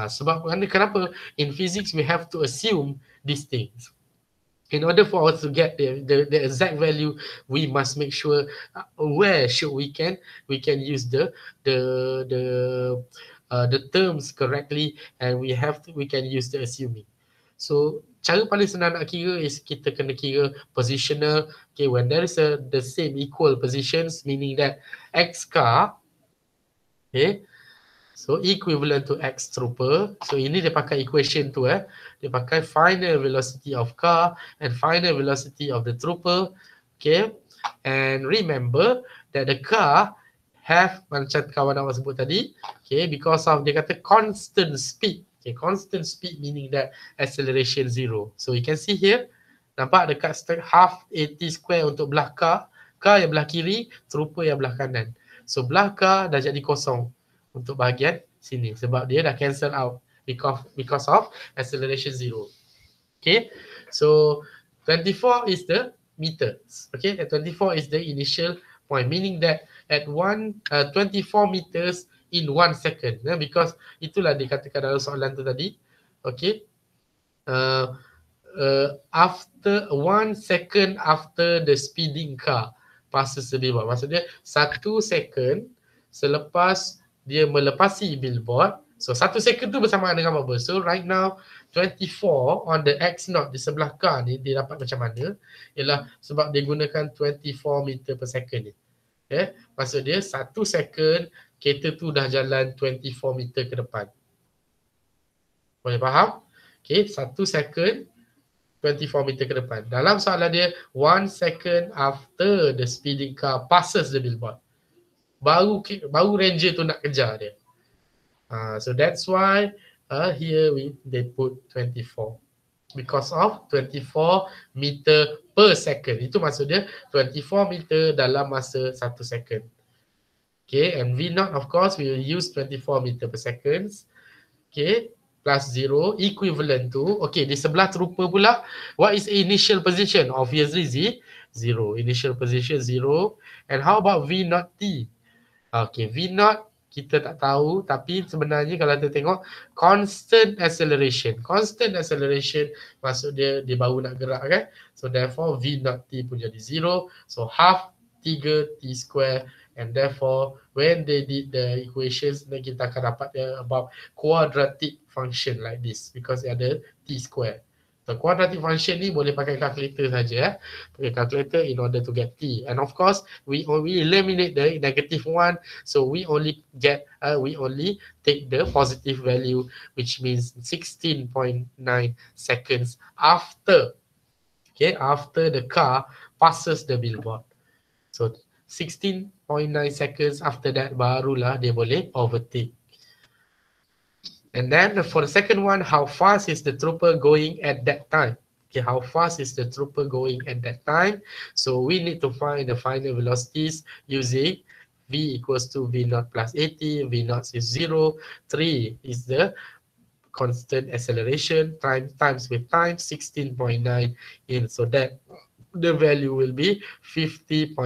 Sebab kenapa? In physics we have to assume these things. In order for us to get the exact value, we must make sure where should we can use the terms correctly, and we can use the assuming. So cara paling senang nak kira is kita kena kira positional. Okay, when there is the same equal positions, meaning that X car, okay, so equivalent to X trooper. So ini dia pakai equation tu dia pakai final velocity of car and final velocity of the trooper. Okay, and remember that the car have, macam kawan awak sebut tadi, okay, because of dia kata constant speed. Okay, constant speed meaning that acceleration 0. So you can see here, nampak dekat half AT square untuk belah car yang belah kiri, trooper yang belah kanan. So belah car dah jadi kosong untuk bahagian sini sebab dia dah cancel out because of acceleration 0. Okay, so 24 is the meters. Okay, at 24 is the initial point, meaning that at 24 meters in 1 second, because itulah dikatakan dalam soalan tu tadi. Okay, after 1 second after the speeding car passes the billboard, maksudnya 1 second selepas dia melepasi billboard. So 1 second tu bersamaan dengan apa? So right now 24 on the X0 di sebelah car ni dia dapat macam mana? Ialah sebab dia gunakan 24 meter per second ni. Okay? Maksud dia 1 second kereta tu dah jalan 24 meter ke depan. Boleh faham? Okay, 1 second 24 meter ke depan. Dalam soalan dia 1 second after the speeding car passes the billboard. Baru ranger tu nak kejar dia. So that's why here they put 24 because of 24 meter per second. Itu maksud dia 24 meter dalam masa 1 second. Okay, and V0 of course we will use 24 meter per second. Okay, plus 0 equivalent to, okay, di sebelah trooper pula, what is initial position? Obviously 0. Initial position 0. And how about V0 T? Okay, V0 kita tak tahu, tapi sebenarnya kalau kita tengok constant acceleration. Constant acceleration maksud dia baru nak gerak kan. So therefore V0 T pun jadi 0. So half 3 T square, and therefore when they did the equations, then kita akan dapat about quadratic function like this because ada T square. So quadratic function ni boleh pakai calculator saja, pakai calculator in order to get T. And of course we eliminate the negative one, so we only take the positive value, which means 16.9 seconds after, okay, after the car passes the billboard. So 16.9 seconds after that barulah dia boleh overtake. And then for the second one, how fast is the trooper going at that time? Okay, how fast is the trooper going at that time? So we need to find the final velocities using V equals to V0 plus 80. V0 is 0. 3 is the constant acceleration times with time 16.9 in, so that the value will be 50.7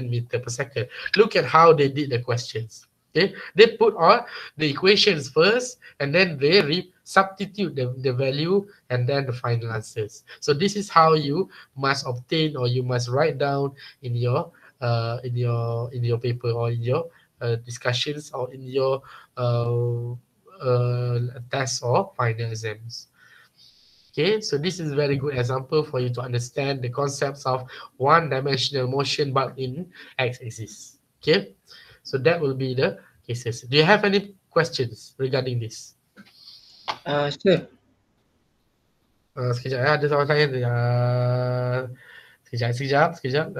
meter per second. Look at how they did the questions. Okay, they put all the equations first and then they substitute the value and then the final answers. So this is how you must obtain, or you must write down in your paper, or in your discussions, or in your tests or final exams. Okay, so this is a very good example for you to understand the concepts of one-dimensional motion but in x-axis. Okay, so that will be the cases. Do you have any questions regarding this? Sure. Sekejap ada soalan tanya. Sekejap.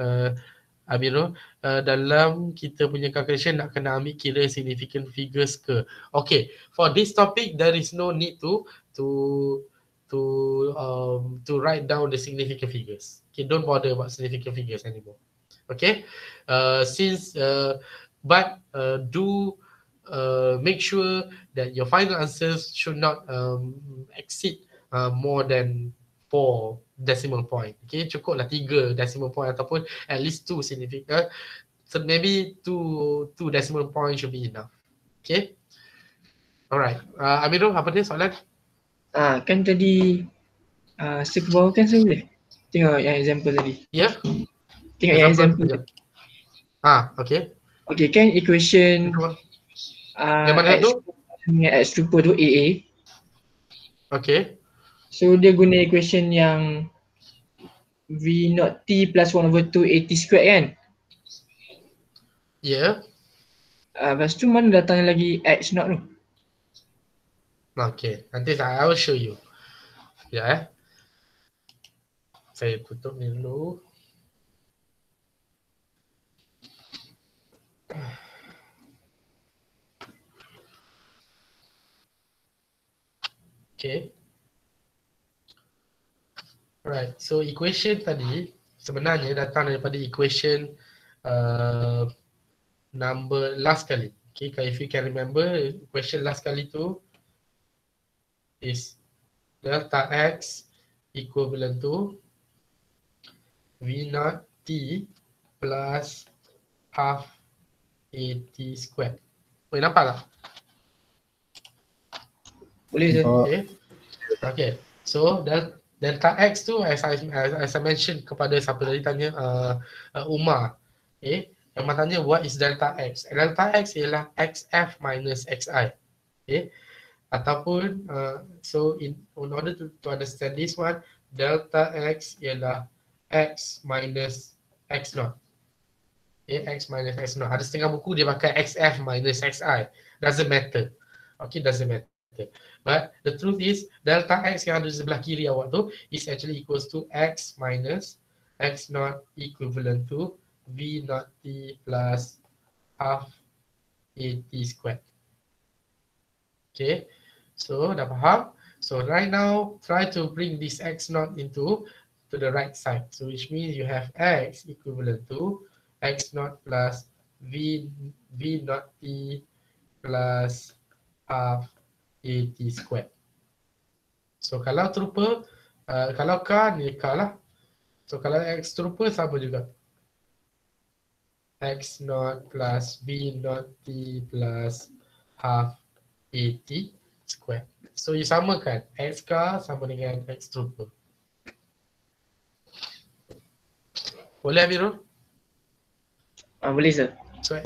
Amirul, dalam kita punya calculation nak kena ambil kira significant figures ke? Okay, for this topic there is no need to write down the significant figures. Okay, don't bother about significant figures anymore. Okay, do make sure that your final answers should not exceed more than 4 decimal point. Okay, cukuplah 3 decimal point ataupun at least 2 significant. So maybe 2 decimal point should be enough. Okay. Alright. Amirul, apa dia soalan? Kan tadi ke bawah kan saya boleh tengok yang example tadi. Ya. Yeah. Tengok yang example. Okay. Okay, kan equation yang mana tu? X rupa tu AA. Okay. So dia guna equation yang V naught T plus 1/2 AT squared kan? Ya. Yeah. Lepas tu mana datang lagi X naught tu? Okay, nanti I will show you. Ya. Saya tutup ni dulu. Okay. Right, so equation tadi sebenarnya datang daripada equation number last kali. Okay, if you can remember, equation last kali tu is delta x equivalent to V naught T plus half AT squared. Boleh nampak tak? Boleh sir. Okay. So delta x tu as I mentioned kepada siapa tadi tanya Umar. Okay. Yang tanya what is delta x? Delta x ialah xf minus xi. Okay. Ataupun so in order to understand this one, delta x ialah x minus x naught. Okay, x minus x naught. Ada setengah buku dia pakai xf minus xi. Doesn't matter. Okay, doesn't matter. But the truth is delta x yang ada di sebelah kiri awak tu is actually equals to x minus x naught equivalent to V naught T plus half AT squared. Okay, so dah faham? So right now try to bring this x naught to the right side. So which means you have x equivalent to x naught plus V naught T plus half AT squared. So kalau terupa, kalau K ni K lah. So kalau X terupa sama juga. X naught plus V naught T plus half AT squared. So you samakan XK sama dengan X terupa. Boleh Amirul? Boleh sir. So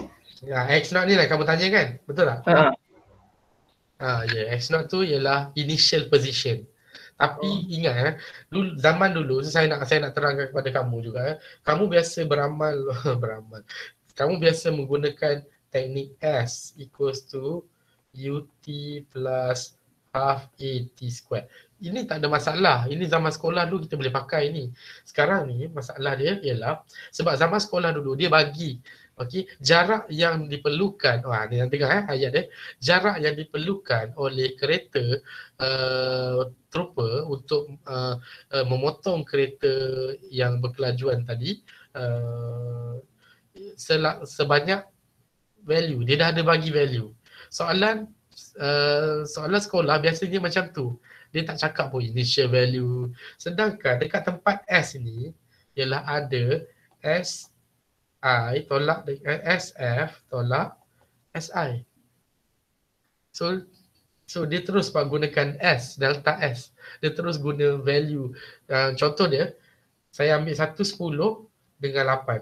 X naught ni lah kamu tanya kan? Betul tak? X naught tu ialah initial position. Tapi ingat zaman dulu saya nak terangkan kepada kamu juga. Kamu biasa beramal. Kamu biasa menggunakan teknik S equals to UT plus half AT squared. Ini tak ada masalah. Ini zaman sekolah dulu kita boleh pakai ni. Sekarang ni masalah dia ialah sebab zaman sekolah dulu dia bagi jarak yang diperlukan. Ni yang tengok ayat dia. Jarak yang diperlukan oleh kereta trooper untuk memotong kereta yang berkelajuan tadi sebanyak value. Dia dah ada bagi value. Soalan sekolah biasanya macam tu. Dia tak cakap pun initial value. Sedangkan dekat tempat S ni ialah ada S I tolak dengan SF tolak SI. So dia terus gunakan S, delta S. Dia terus guna value. Contoh dia, saya ambil 1, 10 dengan 8.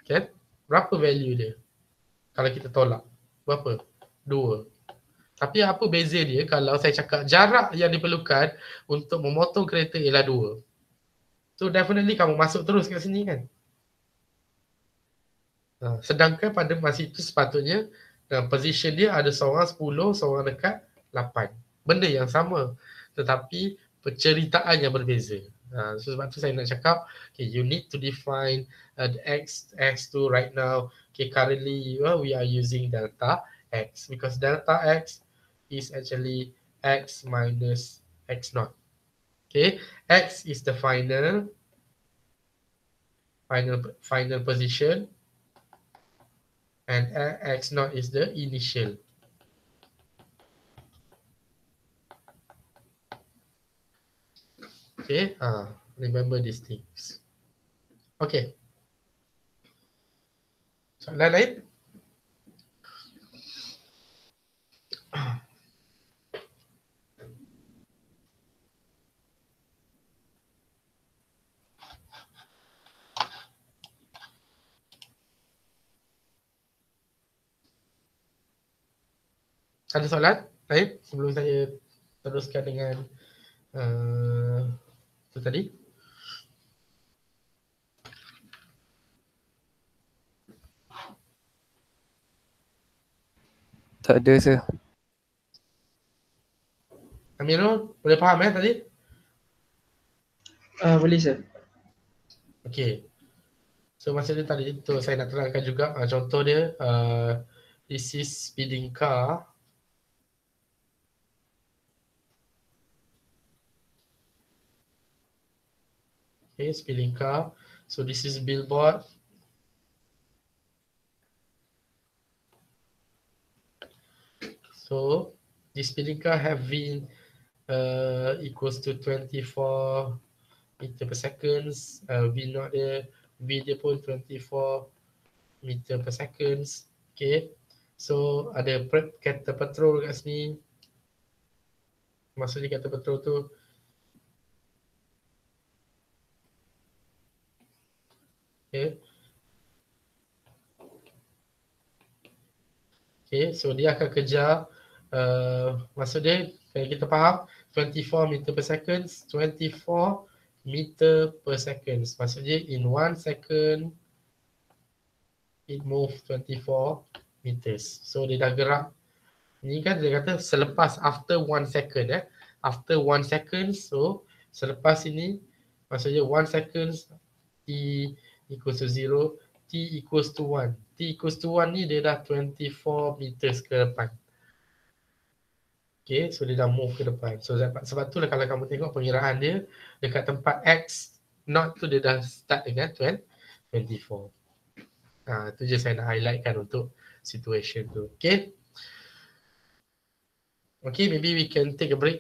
Kan? Berapa value dia? Kalau kita tolak. Berapa? 2. Tapi apa beza dia kalau saya cakap jarak yang diperlukan untuk memotong kereta ialah 2. So definitely kamu masuk terus kat sini kan. Sedangkan pada masa itu sepatutnya position dia ada seorang 10, seorang dekat 8. Benda yang sama tetapi penceritaan yang berbeza. So sebab tu saya nak cakap, okay, you need to define the x2 right now. Okay, currently we are using delta x because delta x is actually x minus x naught. Okay, x is the final position and x naught is the initial. Okay, remember these things. Okay. Soalan lain? Ada soalan lain sebelum saya teruskan dengan itu tadi? Tak ada, sir. Amirul, boleh faham tadi? Boleh sir. Okay. So masa dia tadi tu saya nak terangkan juga contoh dia, this is speeding car. Okay, speeding car. So this is billboard. So this speeding car have been equals to 24 meter per seconds. V not dia, V dia pun 24 meter per seconds. Okay. So ada kereta petrol kat sini. Maksudnya kereta petrol tu okay. Okay, so dia akan kejar maksud dia, kalau kita faham 24 meter per second, 24 meter per second. Maksudnya in 1 second it move 24 meters. So dia dah gerak. Ni kan dia kata selepas after 1 second After 1 second, so selepas ini maksudnya 1 second t equals to 0, t equals to 1. T equals to 1 ni dia dah 24 meters ke depan. Okay, so dia dah move ke depan. So sebab tu lah kalau kamu tengok pengiraan dia dekat tempat X not tu dia dah start dengan 24. Tu je saya nak highlightkan untuk situation tu. Okay. Okay, maybe we can take a break.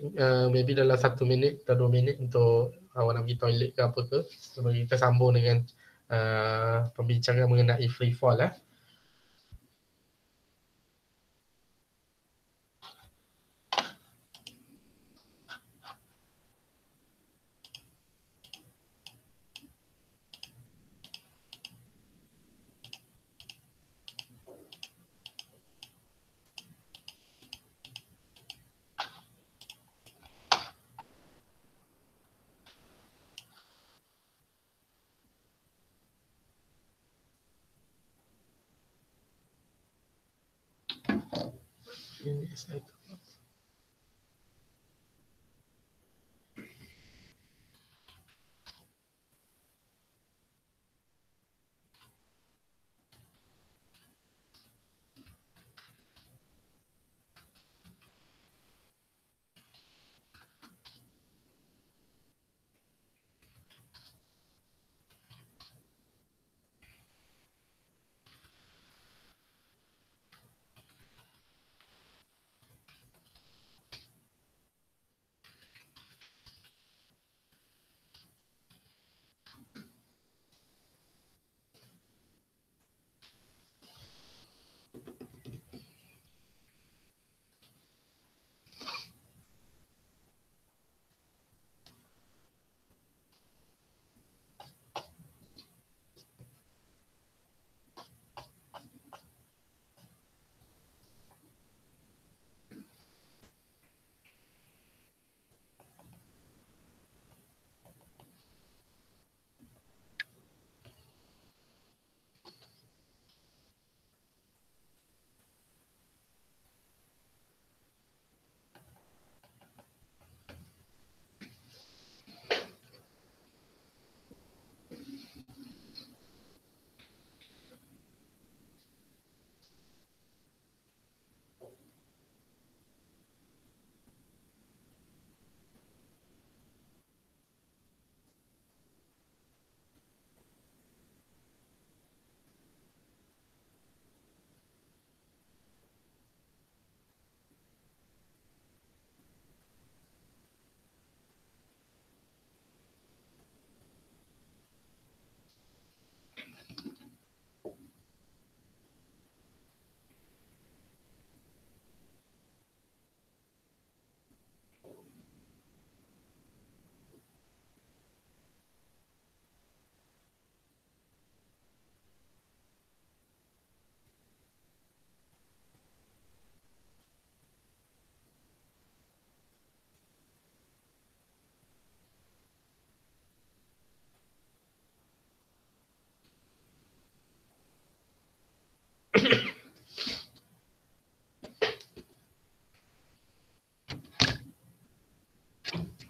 Maybe dalam 1 minit atau 2 minit untuk awak nak pergi toilet ke apa ke. So kita sambung dengan pembincangan mengenai free fall Yes,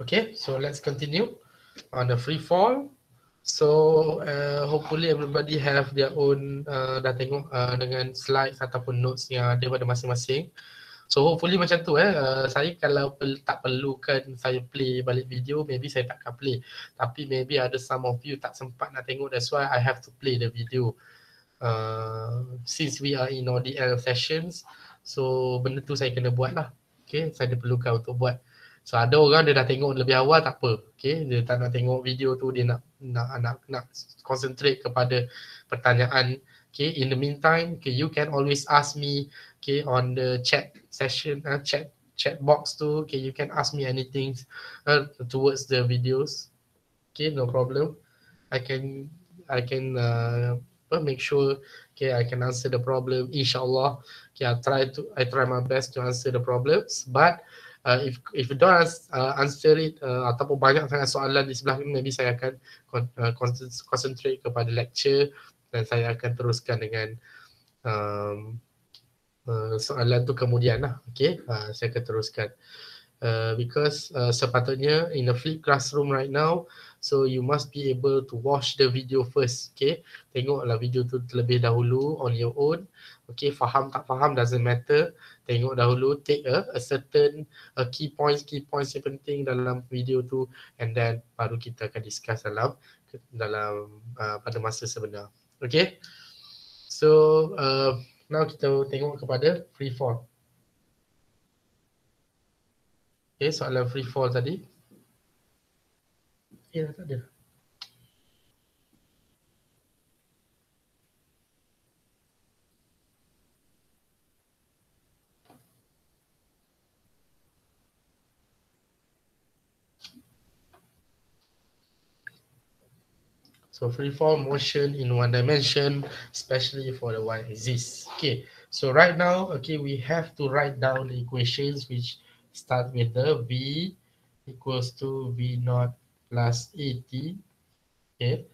Okay, so let's continue on the free fall. So hopefully everybody have their own dah tengok dengan slides ataupun notes yang ada pada masing-masing. So hopefully macam tu saya kalau tak perlukan saya play balik video, maybe saya takkan play. Tapi maybe ada some of you tak sempat nak tengok, that's why I have to play the video. Since we are in ODL sessions, so benda tu saya kena buat lah. Okay, saya diperlukan untuk buat. So ada orang dia dah tengok lebih awal, tak apa. Okay, dia tak nak tengok video tu, dia nak concentrate kepada pertanyaan. Okay, in the meantime, okay, you can always ask me, okay, on the chat session, chat box tu. Okay, you can ask me anything towards the videos. Okay, no problem. I can make sure, okay, I can answer the problem, inshallah. Okay, I try my best to answer the problems, but if you don't answer it ataupun banyak sangat soalan di sebelah ni, maybe saya akan concentrate kepada lecture dan saya akan teruskan dengan soalan tu kemudian lah. Okay, saya akan teruskan because sepatutnya in a flipped classroom right now, so you must be able to watch the video first. Okay, tengoklah video tu terlebih dahulu on your own. Okay, faham tak faham doesn't matter, tengok dahulu, take a certain key points yang penting dalam video tu, and then baru kita akan discuss dalam pada masa sebenar. Okay, so now kita tengok kepada free fall. Okay, soalan free fall tadi. Ya, tak ada. So free fall motion in one dimension, especially for the y-axis. Okay, so right now, okay, we have to write down the equations which start with the v equals to v naught plus at. Okay,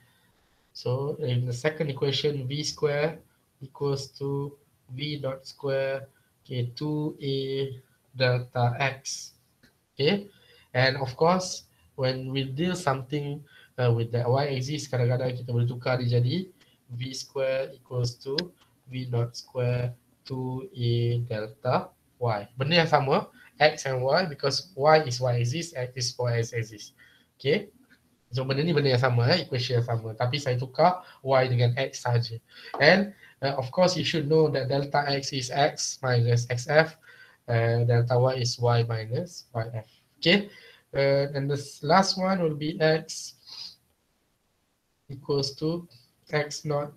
so in the second equation, v square equals to v dot square, okay, 2a delta x. Okay, and of course when we deal something with the y-axis, kadang-kadang kita boleh tukar dia jadi v square equals to v dot square 2a delta y. Benda yang sama, x and y, because y is y-axis, x is for x-axis. Okay, so benda ni benda yang sama, equation yang sama, tapi saya tukar y dengan x saja. And of course you should know that delta x is x minus xf, delta y is y minus yf. Okay, and the last one will be x equals to x naught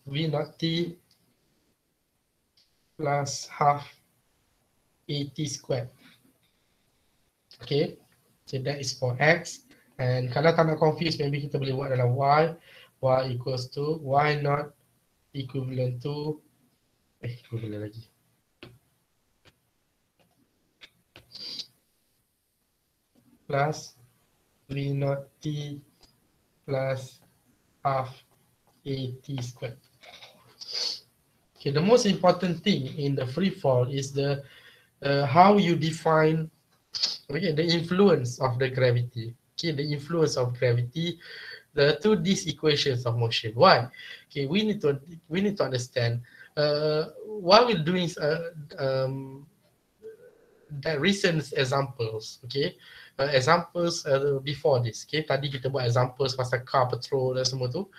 v naught t plus half at squared. Okay, so that is for x. And kalau tak nak confuse, maybe kita boleh buat dalam y equals to y naught equivalent to equivalent lagi plus v naught t plus half at squared. Okay, the most important thing in the free fall is the how you define, okay, the influence of the gravity. Okay, the influence of gravity to these equations of motion. Why? Okay, we need to understand while we're doing the recent examples. Okay, examples before this. Okay, tadi kita buat examples pasal car, petrol dan semua tu.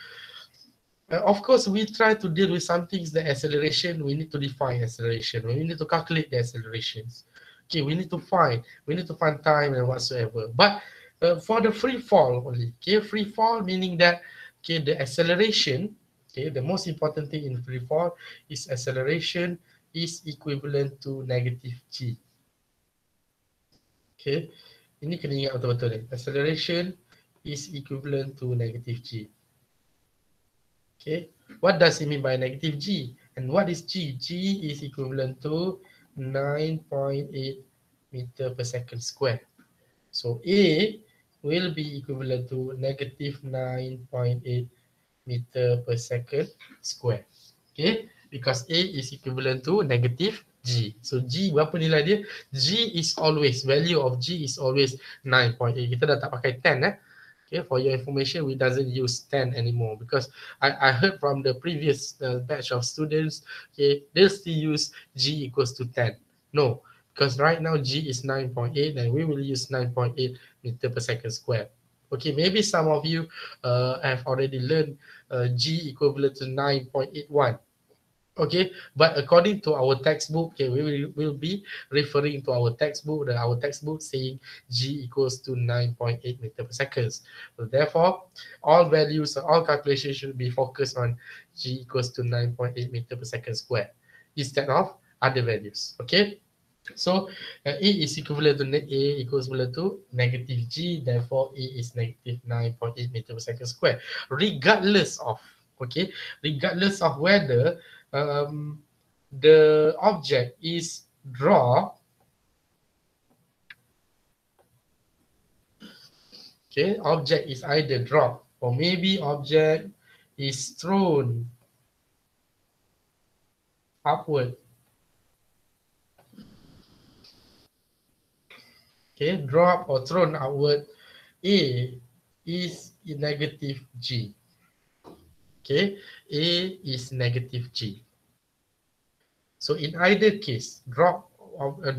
Of course, we try to deal with some things, the acceleration. We need to define acceleration. We need to calculate the accelerations. Okay, we need to find time and whatsoever. But for the free fall only, okay, free fall meaning that, okay, the acceleration, okay, the most important thing in free fall is acceleration is equivalent to negative g. Okay, ini kena ingat betul-betul ni. Acceleration is equivalent to negative g. Okay, what does it mean by negative g? And what is g? G is equivalent to 9.8 meter per second square. So A will be equivalent to negative 9.8 meter per second square. Okay, because A is equivalent to negative G. So G berapa nilai dia? G is always, value of G is always 9.8. Kita dah tak pakai 10 Okay, for your information, we doesn't use 10 anymore because I heard from the previous batch of students, okay, they'll still use G equals to 10. No, because right now G is 9.8 and we will use 9.8 meter per second square. Okay, maybe some of you have already learned G equivalent to 9.81. Okay, but according to our textbook, okay, we will be referring to our textbook. Our textbook saying G equals to 9.8 meter per second. So therefore, all values, all calculations should be focused on G equals to 9.8 meter per second square instead of other values. Okay, so A is equivalent to A equals to negative G. Therefore, A is negative 9.8 meter per second square, regardless of, okay, regardless of whether the object is drop, okay, object is either drop or maybe object is thrown upward. Okay, drop or thrown upward, A is in negative G. Okay, A is negative G. So in either case, drop of the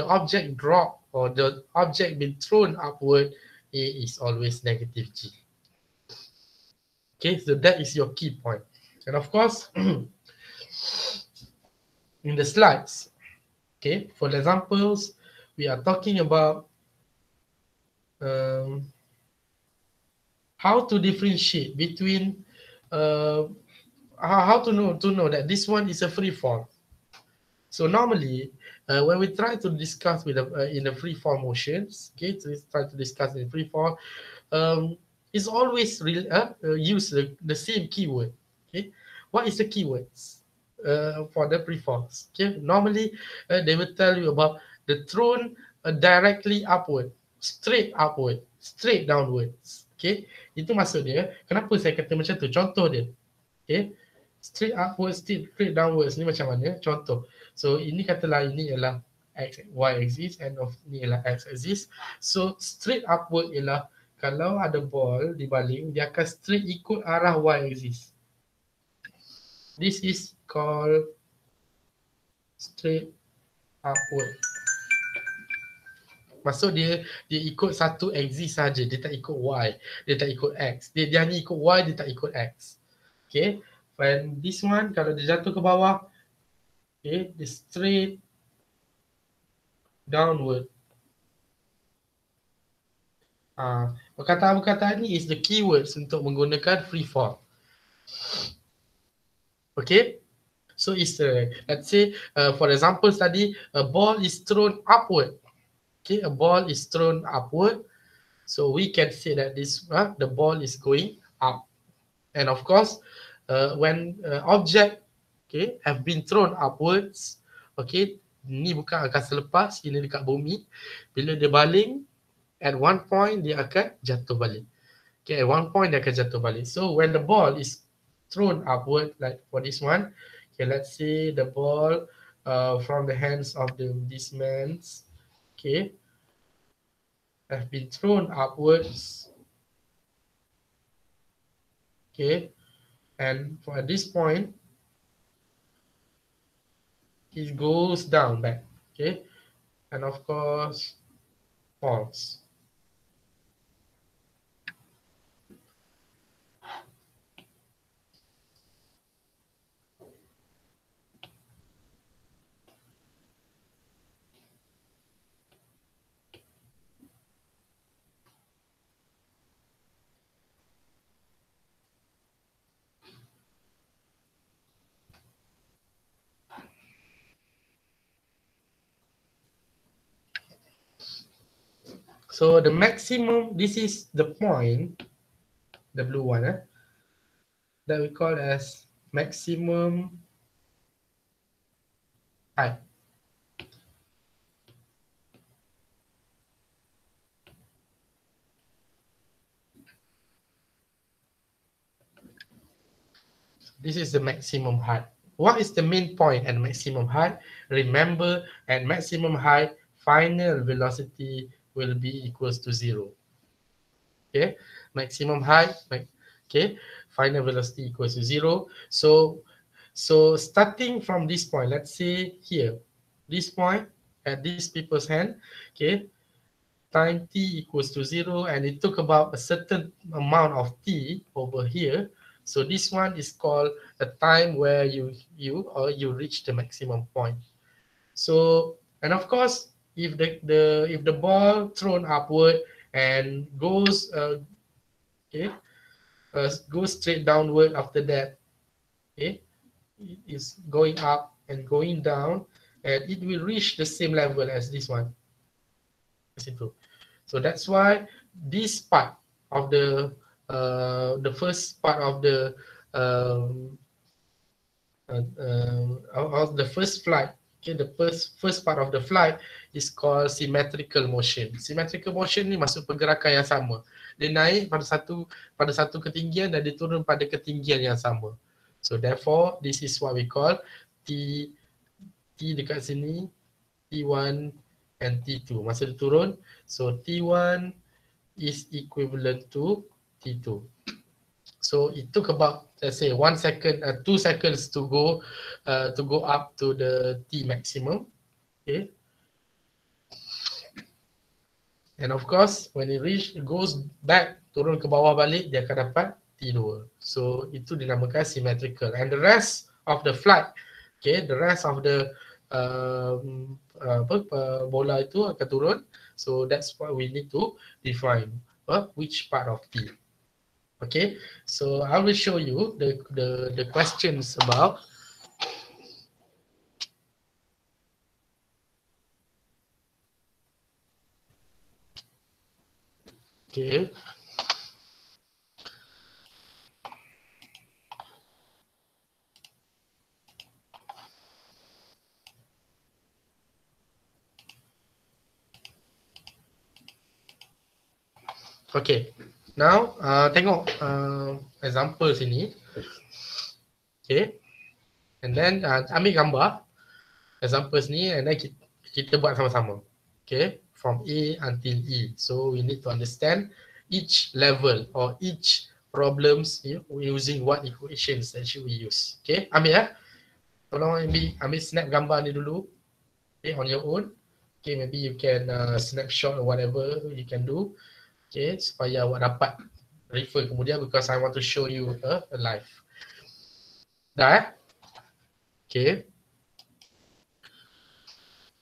object drop or the object being thrown upward, A is always negative G. Okay, so that is your key point. And of course, in the slides, okay, for examples, we are talking about how to differentiate between how to know that this one is a free fall. So normally, when we try to discuss with in the free fall motions, okay, to try to discuss in free fall, it's always use the same keyword. Okay, what is the keywords for the free falls? Okay, normally they will tell you about the thrown directly upward, straight upward, straight downwards. Okay, itu maksud dia. Kenapa saya kata macam tu? Contoh dia. Okay, straight upwards, straight downwards ni macam mana? Contoh. So ini katalah ini ialah x, y axis and of ni ialah x axis. So straight upward ialah kalau ada ball dibaling, dia akan straight ikut arah y axis. This is called straight upward. Maksud dia ikut satu axis saja, dia tak ikut y, dia tak ikut x. Dia hanya ikut y, dia tak ikut x. Okay. And this one kalau dia jatuh ke bawah, okay, dia straight downward. Perkataan-perkataan ni is the keywords untuk menggunakan free fall. Okay, so it's let's say for example tadi a ball is thrown upward. Okay, a ball is thrown upward, so we can say that this the ball is going up. And of course, when object okay have been thrown upwards, okay, ni bukan akan selepas, ini dekat bumi. Bila dia baling, at one point dia akan jatuh balik. Okay, at one point dia akan jatuh balik. So when the ball is thrown upward, like for this one, okay, let's say the ball from the hands of this man, okay, have been thrown upwards. Okay, and for at this point, it goes down back. Okay, and of course, falls. So the maximum, this is the point, the blue one, that we call as maximum height. This is the maximum height. What is the main point at maximum height? Remember, at maximum height, final velocity will be equals to 0. Okay, maximum height, okay, final velocity equals to 0. So starting from this point, let's say here, this point at this people's hand, okay, time t equals to 0, and it took about a certain amount of t over here. So this one is called a time where you reach the maximum point. So, and of course, if the ball thrown upward and goes goes straight downward after that, okay, it is going up and going down, and it will reach the same level as this one. So that's why this part of the first part of the first flight, okay, the first part of the flight is called symmetrical motion. Symmetrical motion ni masuk pergerakan yang sama. Dia naik pada satu ketinggian dan dia turun pada ketinggian yang sama. So therefore, this is what we call T dekat sini, T1 and T2. Masa dia turun, so T1 is equivalent to T2. So it took about, let's say, 1 second, 2 seconds to go up to the T maximum. Okay. And of course, when it goes back, turun ke bawah balik, dia akan dapat T2. So itu dinamakan symmetrical. And the rest of the flight, okay, the rest of the bola itu akan turun. So that's what we need to define, which part of T. Okay, so I will show you the questions about. Okay. Okay. Now, tengok example sini. Okay. And then ambil gambar examples ni, and then kita buat sama-sama. Okay. From A until E. So we need to understand each level or each problems using what equations that should we use. Okay. Ambil ya. Tolong ambil snap gambar ni dulu. Okay, on your own. Okay, maybe you can snapshot or whatever you can do. Okay, supaya awak dapat refer kemudian, because I want to show you live. Dah? Okay.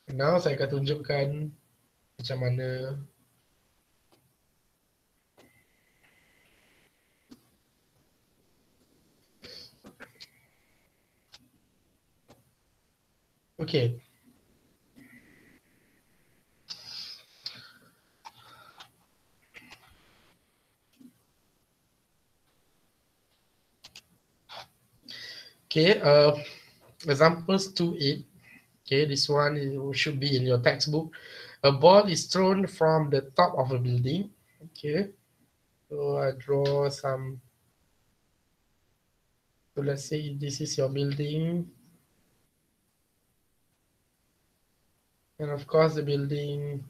Now saya akan tunjukkan macam mana okay. Okay, examples 2.8. Okay, this one should be in your textbook. A ball is thrown from the top of a building. Okay, so I draw some. So let's say this is your building. And of course, the building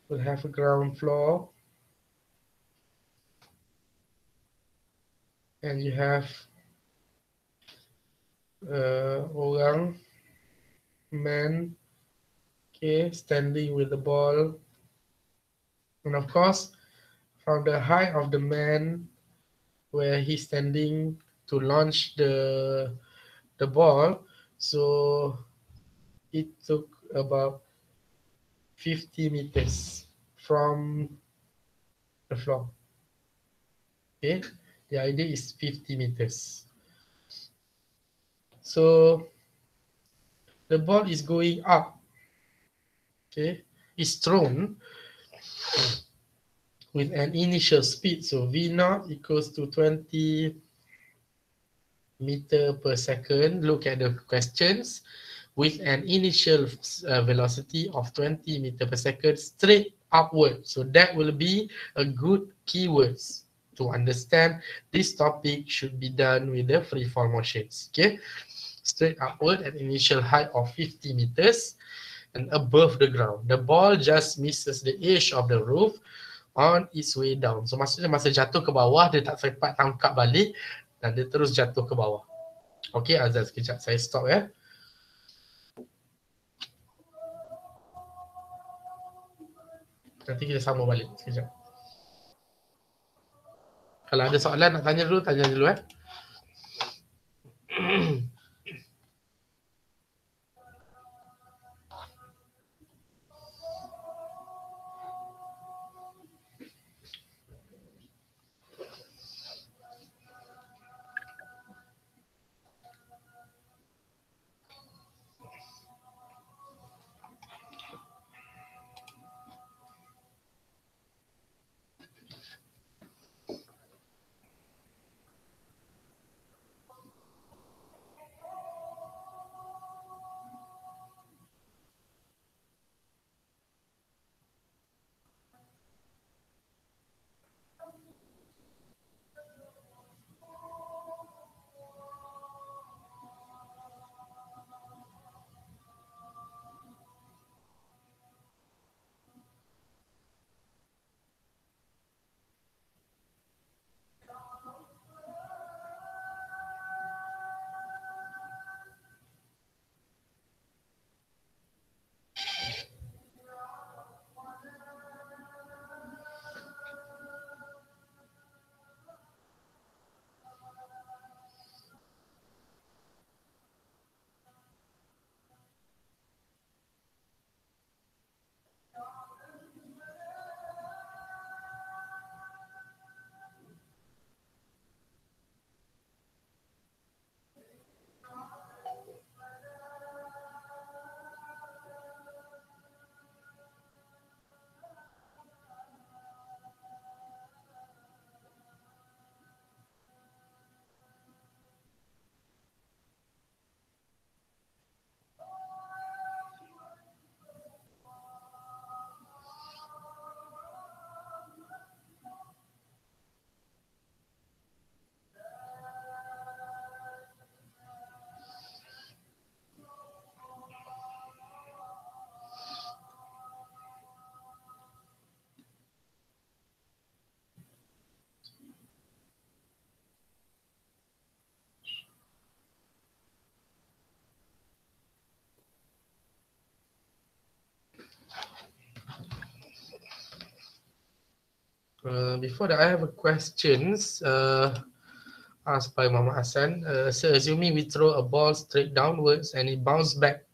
will have a ground floor. And you have man, okay, standing with the ball. And of course, from the height of the man where he's standing to launch the ball, so it took about 50 meters from the floor. Okay, the idea is 50 meters. So the ball is going up. Okay, it's thrown with an initial speed. So V0 equals to 20 meter per second. Look at the questions. With an initial velocity of 20 meter per second straight upward. So that will be a good keywords to understand this topic should be done with the free fall motions. Okay, straight upward at initial height of 50 meters and above the ground. The ball just misses the edge of the roof on its way down. So maksudnya masa jatuh ke bawah, dia tak sempat tangkap balik dan dia terus jatuh ke bawah. Okay, Azal, sekejap. Saya stop ya. Nanti kita sambung balik sekejap. Kalau ada soalan nak tanya dulu eh. Before that, I have a questions asked by Mama Hassan. So assuming we throw a ball straight downwards and it bounces back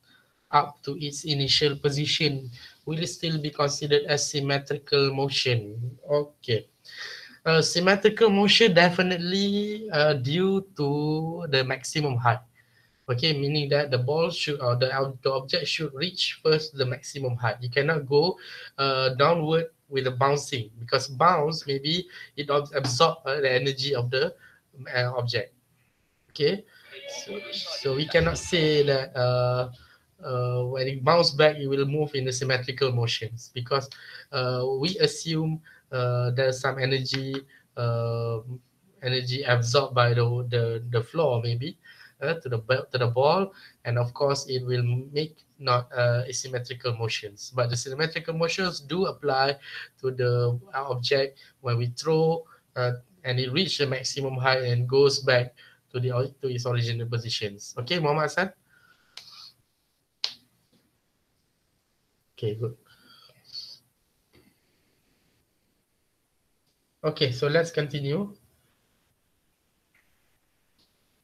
up to its initial position, will it still be considered as symmetrical motion? Okay. Symmetrical motion definitely due to the maximum height. Okay, meaning that the ball should, or the object should reach first the maximum height. You cannot go downward with the bouncing, because bounce, maybe it absorb the energy of the object. Okay, so we cannot say that when it bounce back, it will move in the symmetrical motions, because we assume there's some energy absorbed by the floor, maybe to the ball, and of course it will make not asymmetrical motions. But the symmetrical motions do apply to the object when we throw and it reaches the maximum height and goes back to its original positions. Okay, Muhammad Hassan? Okay, good. Okay, so let's continue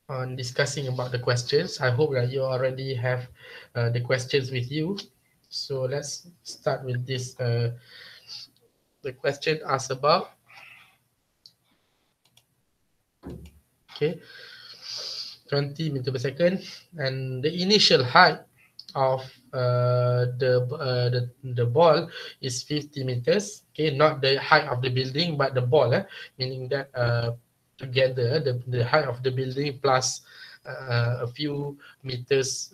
on discussing about the questions. I hope that you already have the questions with you. So let's start with this. The question asked about, okay, 20 meters per second, and the initial height of the ball is 50 meters. Okay, not the height of the building, but the ball, meaning that together the height of the building plus a few meters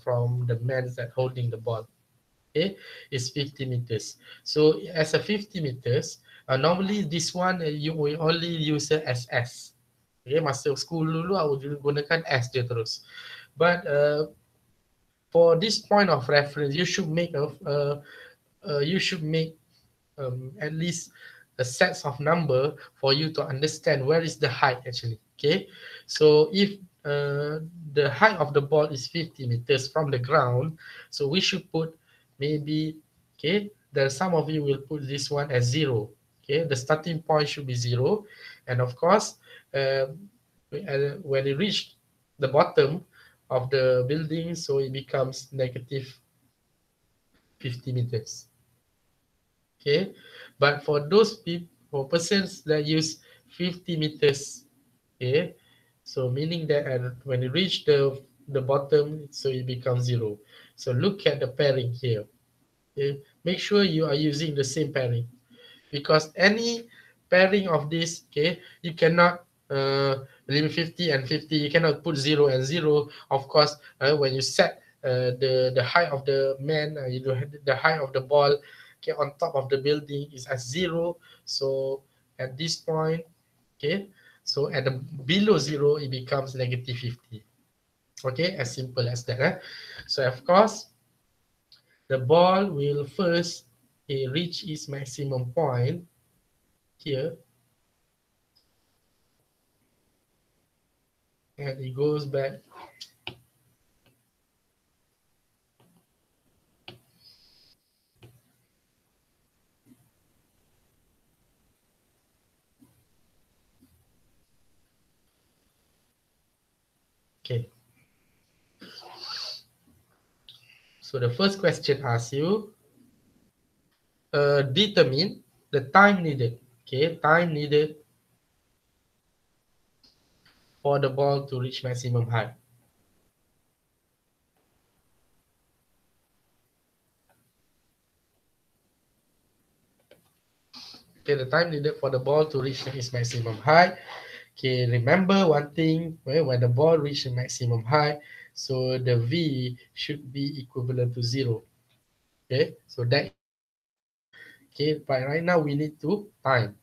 from the man that holding the ball. okay, is 50 meters. So as a 50 meters, normally this one you will only use as S. Okay, masa school dulu aku gunakan S je terus. But for this point of reference, you should make at least a sets of number for you to understand where is the height actually. Okay, so if the height of the ball is 50 meters from the ground, so we should put maybe, okay, there some of you will put this one as 0. Okay, the starting point should be 0, and of course when it reach the bottom of the building, so it becomes negative 50 meters. Okay, but for those people, for persons that use 50 meters, okay, so meaning that when you reach the bottom, so it becomes 0. So look at the pairing here. Okay, make sure you are using the same pairing, because any pairing of this, okay, you cannot limit 50 and 50, you cannot put 0 and 0. Of course, when you set the height of the man, you know, the height of the ball, okay, on top of the building is at 0. So at this point, okay, so at the below 0 it becomes negative 50. Okay, as simple as that. So of course the ball will first reach its maximum point here, and it goes back okay. So the first question asks you determine the time needed, okay, time needed for the ball to reach maximum height. Okay, the time needed for the ball to reach its maximum height. Okay, remember one thing, when the ball reaches maximum height, so the V should be equivalent to 0. Okay, so that, okay, but right now we need to time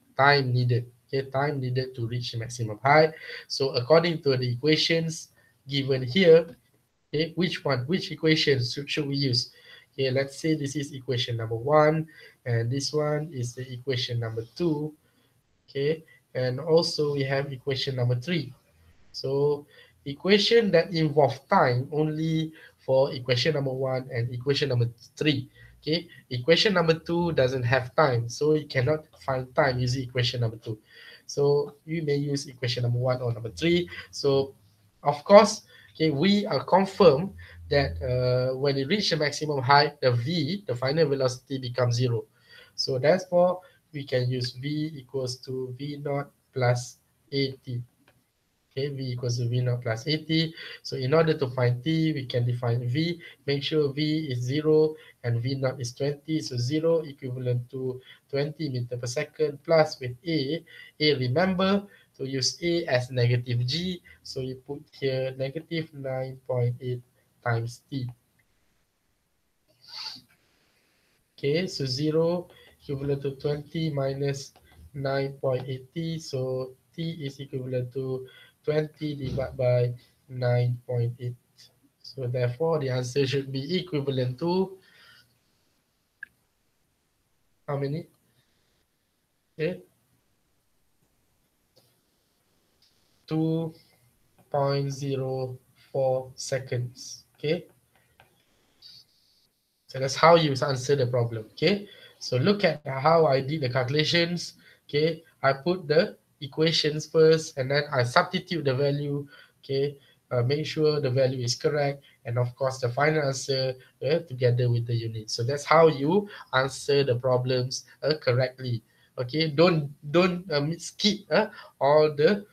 needed. Okay, time needed to reach maximum height. So according to the equations given here, okay, which equations should we use? Okay, let's say this is equation number 1, and this one is the equation number 2. Okay, and also we have equation number 3. So equation that involve time only for equation number 1 and equation number 3. Okay, equation number 2 doesn't have time, so you cannot find time using equation number 2. So you may use equation number 1 or number 3. So of course, okay, we are confirmed that when you reach the maximum height, the V, the final velocity, becomes 0. So therefore, we can use V equals to V naught plus AT. Okay, V equals to V naught plus AT. So in order to find T, we can define V. Make sure V is 0 and V naught is 20. So 0 equivalent to 20 meter per second, plus with A. Remember to use A as negative G. So you put here negative 9.8 times T. Okay, so 0 equivalent to 20 minus 9.8T. So T is equivalent to 20 divided by 9.8. So therefore, the answer should be equivalent to how many? Okay, 2.04 seconds. Okay, so that's how you answer the problem. Okay, so look at how I did the calculations. Okay, I put the equations first, and then I substitute the value. Okay, make sure the value is correct, and of course the final answer together with the unit. So that's how you answer the problems correctly. Okay, don't skip all the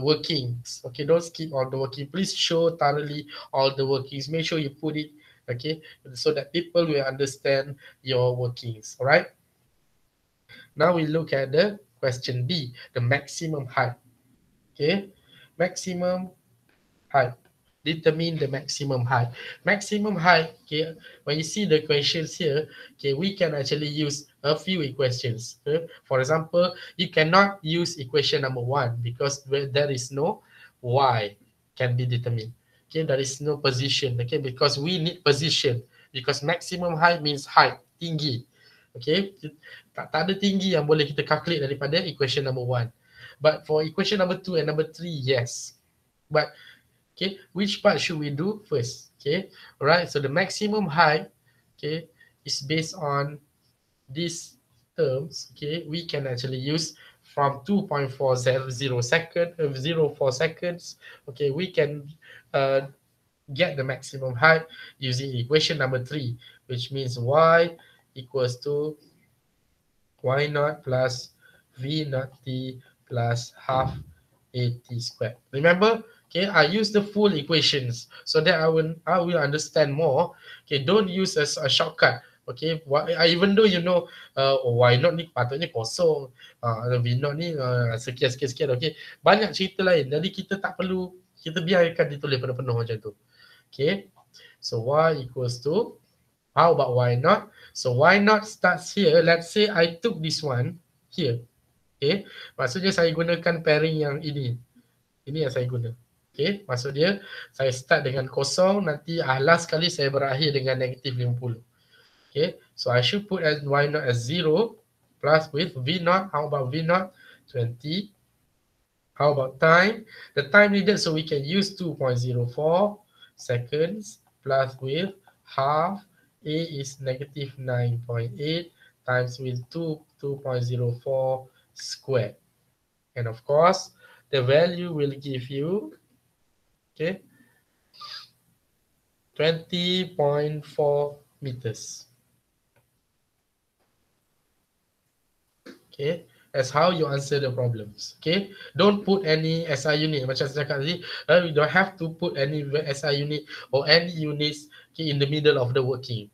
workings. Okay, don't skip all the working. Please show thoroughly all the workings. Make sure you put it, okay, so that people will understand your workings. All right, now we look at the question B, the maximum height. Okay, maximum height. determine the maximum height. Maximum height, okay, when you see the equations here, okay, we can actually use a few equations. Okay? For example, you cannot use equation number 1 because there is no y can be determined. Okay, there is no position. Okay, because we need position. Because maximum height means height, tinggi. Okay, tak ada tinggi yang boleh kita calculate daripada equation number 1. But for equation number 2 and number 3, yes. But okay, which part should we do first? Okay, all right. So the maximum height, okay, is based on these terms. Okay, we can actually use from 2.400 second 04 seconds. Okay, we can get the maximum height using equation number 3, which means y equals to y naught plus v naught t plus half at squared. Remember, okay, I use the full equations so that I will understand more. Okay, don't use as a shortcut. Okay, even though you know y naught ni patutnya kosong, v naught ni sekian. Okay, banyak cerita lain. Jadi kita tak perlu, kita biarkan ditulis penuh-penuh macam tu. Okay, so y equals to, how about y naught? So y naught starts here. Let's say I took this one here. Okay, maksudnya saya gunakan pairing yang ini. Ini yang saya guna. Okay, maksud dia saya start dengan kosong, nanti last sekali saya berakhir dengan negatif 50. Okay, so I should put as y naught as 0 plus with v naught. How about v naught? 20. How about time? The time needed, so we can use 2.04 seconds plus with half. A is negative 9.8 times with 2.04 squared. And of course, the value will give you, okay, 20.4 meters. Okay, that's how you answer the problems. Okay, don't put any SI unit. Macam saya cakap tadi, we don't have to put any SI unit or any units, okay, in the middle of the working.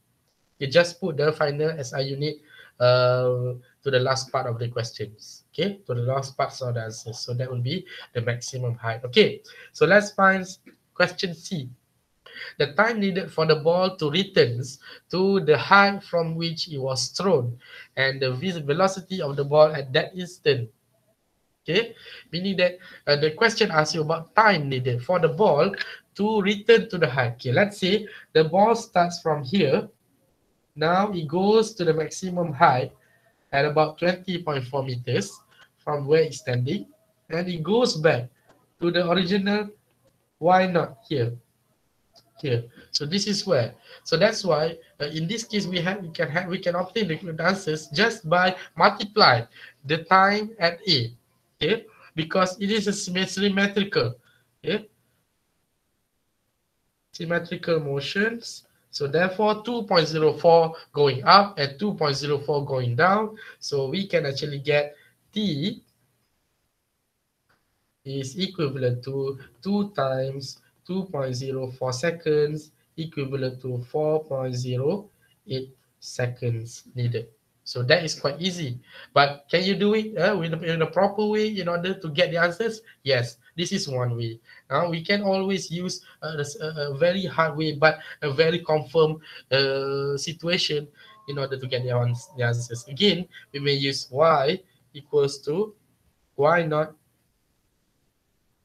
You just put the final SI unit to the last part of the questions. Okay, to the last parts of the answers. So that will be the maximum height. Okay, so let's find question C. The time needed for the ball to return to the height from which it was thrown and the velocity of the ball at that instant. Okay, meaning that the question asks you about time needed for the ball to return to the height. Okay, let's say the ball starts from here. Now it goes to the maximum height at about 20.4 meters from where it's standing, and it goes back to the original y naught here. So this is where. So that's why in this case we can obtain the answers just by multiply the time at A. Okay, because it is a symmetrical. Okay, symmetrical motions. So therefore 2.04 going up and 2.04 going down. So we can actually get T is equivalent to 2 times 2.04 seconds, equivalent to 4.08 seconds needed. So that is quite easy. But can you do it in a proper way in order to get the answers? Yes, this is one way. Now we can always use a very hard way, but a very confirmed situation in order to get the answers. Again, we may use y equals to y naught,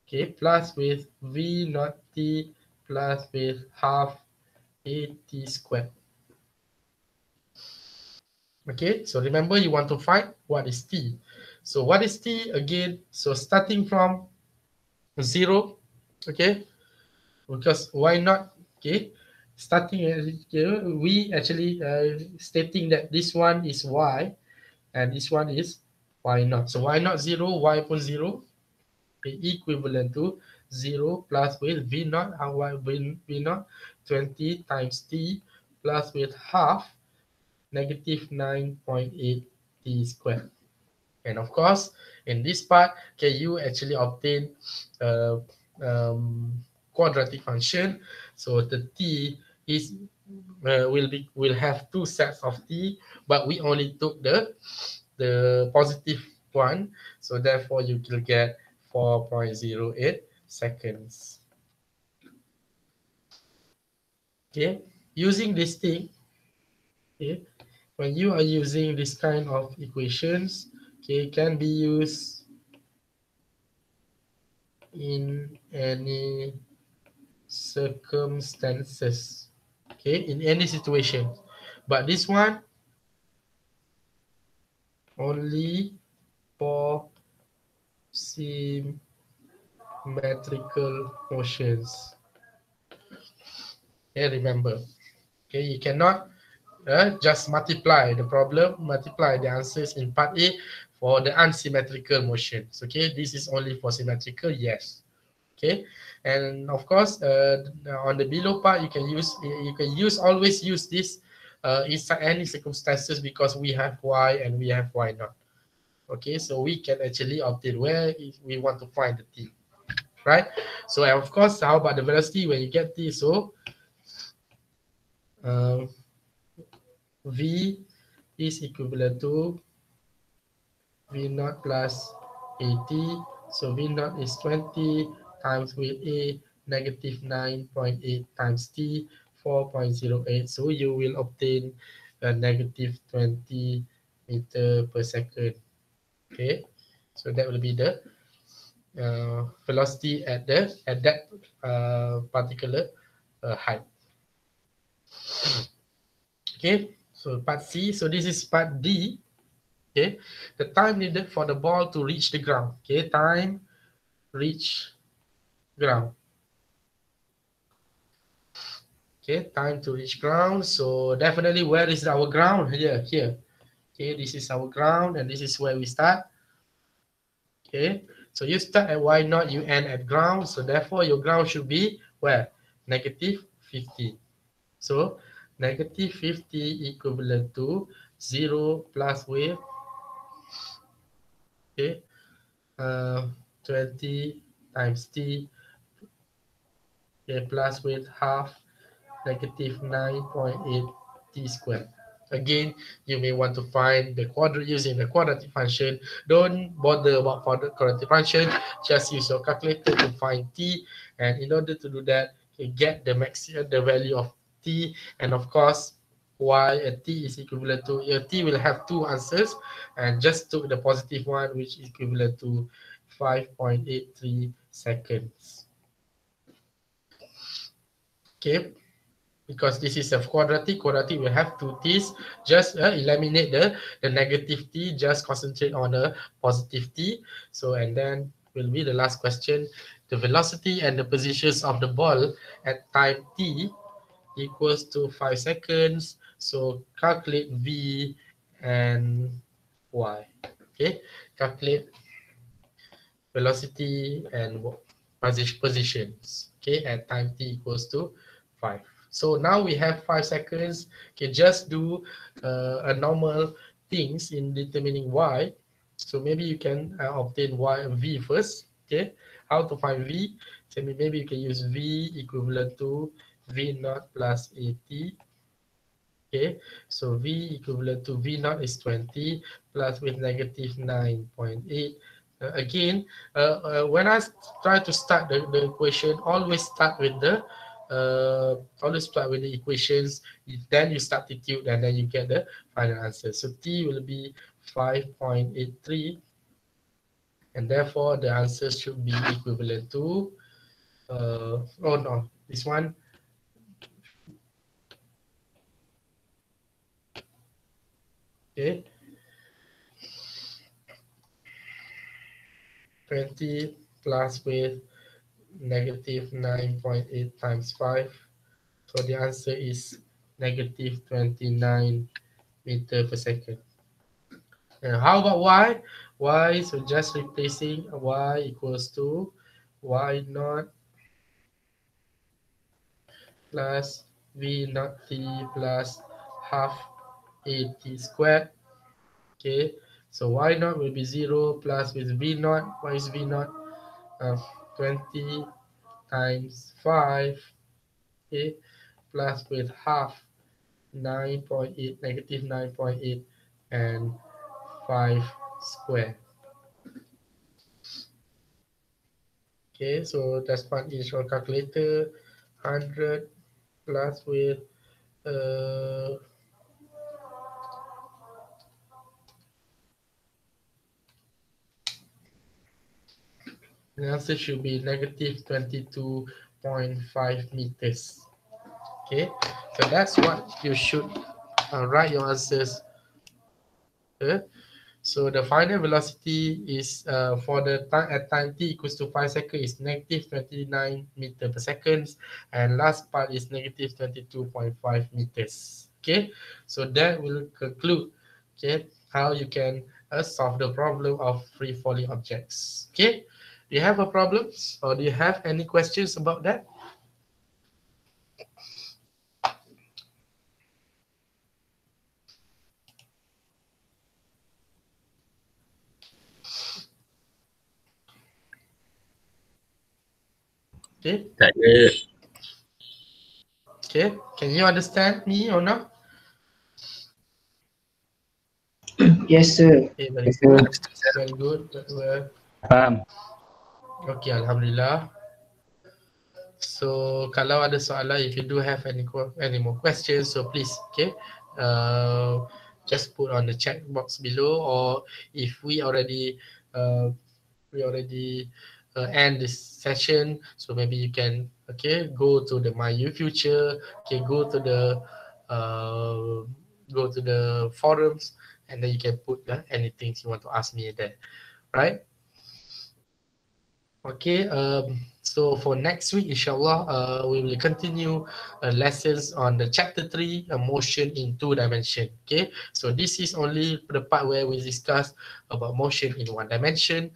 okay, plus with v naught t plus with half at squared. Okay, so remember you want to find what is t. So what is t again? So starting from 0, okay, because y naught, okay, starting here, we actually stating that this one is y and this one is y naught. So y naught 0, y pun 0, equivalent to 0 plus with v naught, how v naught 20 times t plus with half negative 9.8 t squared. And of course, in this part, can you actually obtain quadratic function? So the t is will have 2 sets of t, but we only took the positive one. So therefore, you will get 4.08 seconds. Okay, using this thing, okay, when you are using this kind of equations, okay, can be used in any circumstances, okay, in any situation. But this one only for symmetrical motions. Okay, remember. Okay, you cannot just multiply the problem, multiply the answers in part A for the unsymmetrical motions. Okay, this is only for symmetrical, yes. Okay, and of course, on the below part, always use this in any circumstances because we have y and we have y naught. Okay, so we can actually obtain where we want to find the t, right? So of course, how about the velocity when you get t? So um, v is equivalent to v naught plus at. So v naught is 20 times with a negative 9.8 times t 4.08. So you will obtain a negative 20 meter per second. Okay, so that will be the velocity at that particular height. Okay, so part C. So this is part D. Okay, the time needed for the ball to reach the ground. Okay, time reach ground. Okay, time to reach ground. So definitely, where is our ground? Here. Okay, this is our ground, and this is where we start. Okay, so you start at y naught, you end at ground. So therefore, your ground should be where? Negative 50. So negative 50 equivalent to 0 plus wave. Okay, 20 times t, okay, plus with half negative 9.8 t squared. Again, you may want to find the quadrant using the quadratic function. Don't bother about quadratic function. Just use your calculator to find t. And in order to do that, you get the value of t. And of course, y at t is equivalent to, your t will have two answers. And just took the positive one, which is equivalent to 5.83 seconds. Okay, because this is a quadratic will have two t's. Just eliminate the negative t, just concentrate on the positive t. So, and then will be the last question. The velocity and the positions of the ball at time t equals to 5 seconds. So calculate v and y. Okay, calculate velocity and positions, okay, at time t equals to 5. So now we have 5 seconds. Okay, just do a normal things in determining y. So maybe you can obtain v first. Okay, how to find v? So maybe you can use v equivalent to v naught plus at. Okay, so v equivalent to v naught is 20 plus with negative 9.8. Again, when I try to start the equation, always start with the equations. Then you substitute, and then you get the final answer. So t will be 5.83, and therefore the answer should be equivalent to oh no, this one. Okay, 20 plus with negative 9.8 times 5. So the answer is negative 29 meter per second. And how about y? Y, so just replacing y equals to y naught plus v naught t plus half at squared. Okay, so y naught will be 0 plus with v naught. What is v naught? 20 times 5. Okay, plus with half 9.8, negative 9.8, and 5 square. Okay, so that's one is your calculator. 100 class with the answer should be negative 22.5 meters. Okay, so that's what you should write your answers. So the final velocity is for the time at time t equals to 5 seconds is negative 29 meter per second, and last part is negative 22.5 meters. Okay, so that will conclude how you can solve the problem of free falling objects. Okay, do you have a problem or do you have any questions about that? Okay. Tak ada. Okay, can you understand me or not? Yes, sir. Okay, very Yes, sir. good. Very good. Well, Faham. okay, Alhamdulillah. So kalau ada soalan, if you do have any more questions, so please, just put on the chat box below, or if we already end this session, so maybe you can go to the My You Future, go to the forums, and then you can put anything you want to ask me there, right? Okay, so for next week, inshallah, we will continue lessons on the chapter 3, motion in 2 dimension. Okay, so this is only the part where we discuss about motion in 1 dimension,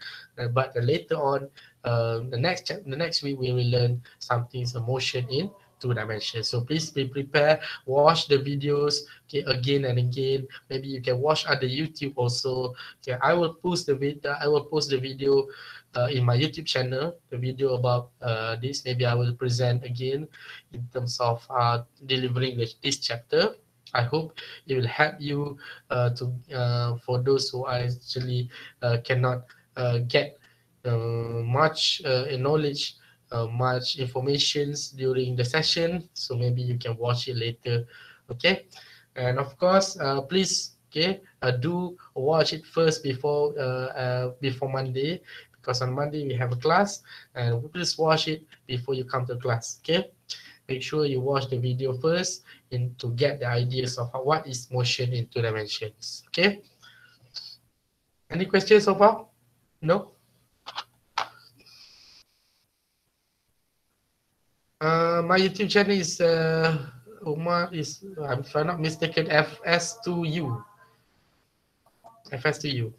but later on, the next week we will learn something motion in 2 dimensions. So please be prepared, watch the videos again and again. Maybe you can watch other YouTube also. Okay, I will post the video in my YouTube channel, the video about this. Maybe I will present again in terms of delivering this chapter. I hope it will help you for those who actually cannot get much knowledge, much informations during the session. So maybe you can watch it later. Okay, and of course, please do watch it first before Monday, because on Monday we have a class, and please watch it before you come to class. Okay, make sure you watch the video first to get the ideas of what is motion in 2 dimensions. Okay, any questions so far? No. My YouTube channel is Umar is, if I'm not mistaken, FS2U. FS2U.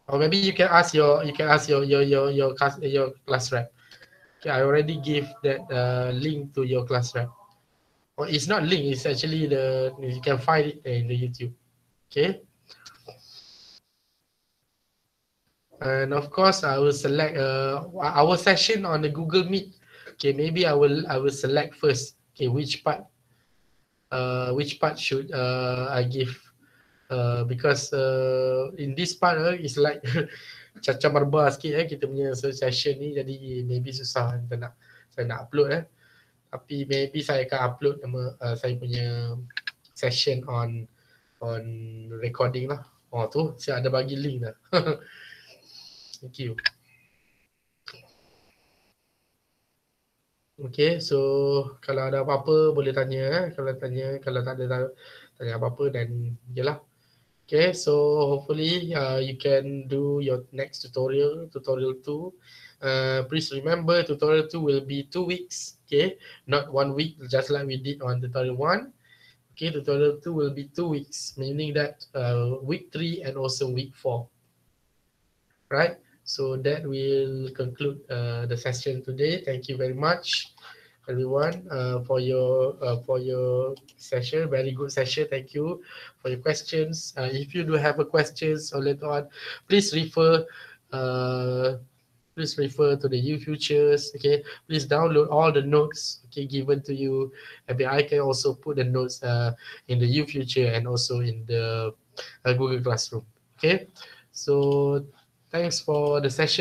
Or maybe you can ask your class rep. Okay, I already gave that link to your class rep. Or it's not link, it's actually you can find it in the YouTube. Okay. And of course, I will select our session on the Google Meet. Okay, maybe I will select first. Okay, which part should I give? Because in this part it's like cacah barbar sikit kita punya session ni, jadi maybe susah saya nak upload tapi maybe saya akan upload saya punya session on recording lah. Tu saya ada bagi link dah. Thank you. Okay, so kalau ada apa-apa boleh tanya. Kalau tak ada tanya apa-apa, dan jelah. Okay, so hopefully you can do your next tutorial 2. Please remember, tutorial 2 will be 2 weeks, okay, not 1 week, just like we did on tutorial 1. Okay, tutorial 2 will be 2 weeks, meaning that week 3 and also week 4. Right, so that will conclude the session today. Thank you very much, everyone, for your session. Very good session. Thank you for your questions. If you do have a questions or later on, please refer to the U Futures. Okay, please download all the notes given to you. Maybe I can also put the notes in the U Future and also in the Google Classroom. Okay, so thanks for the session.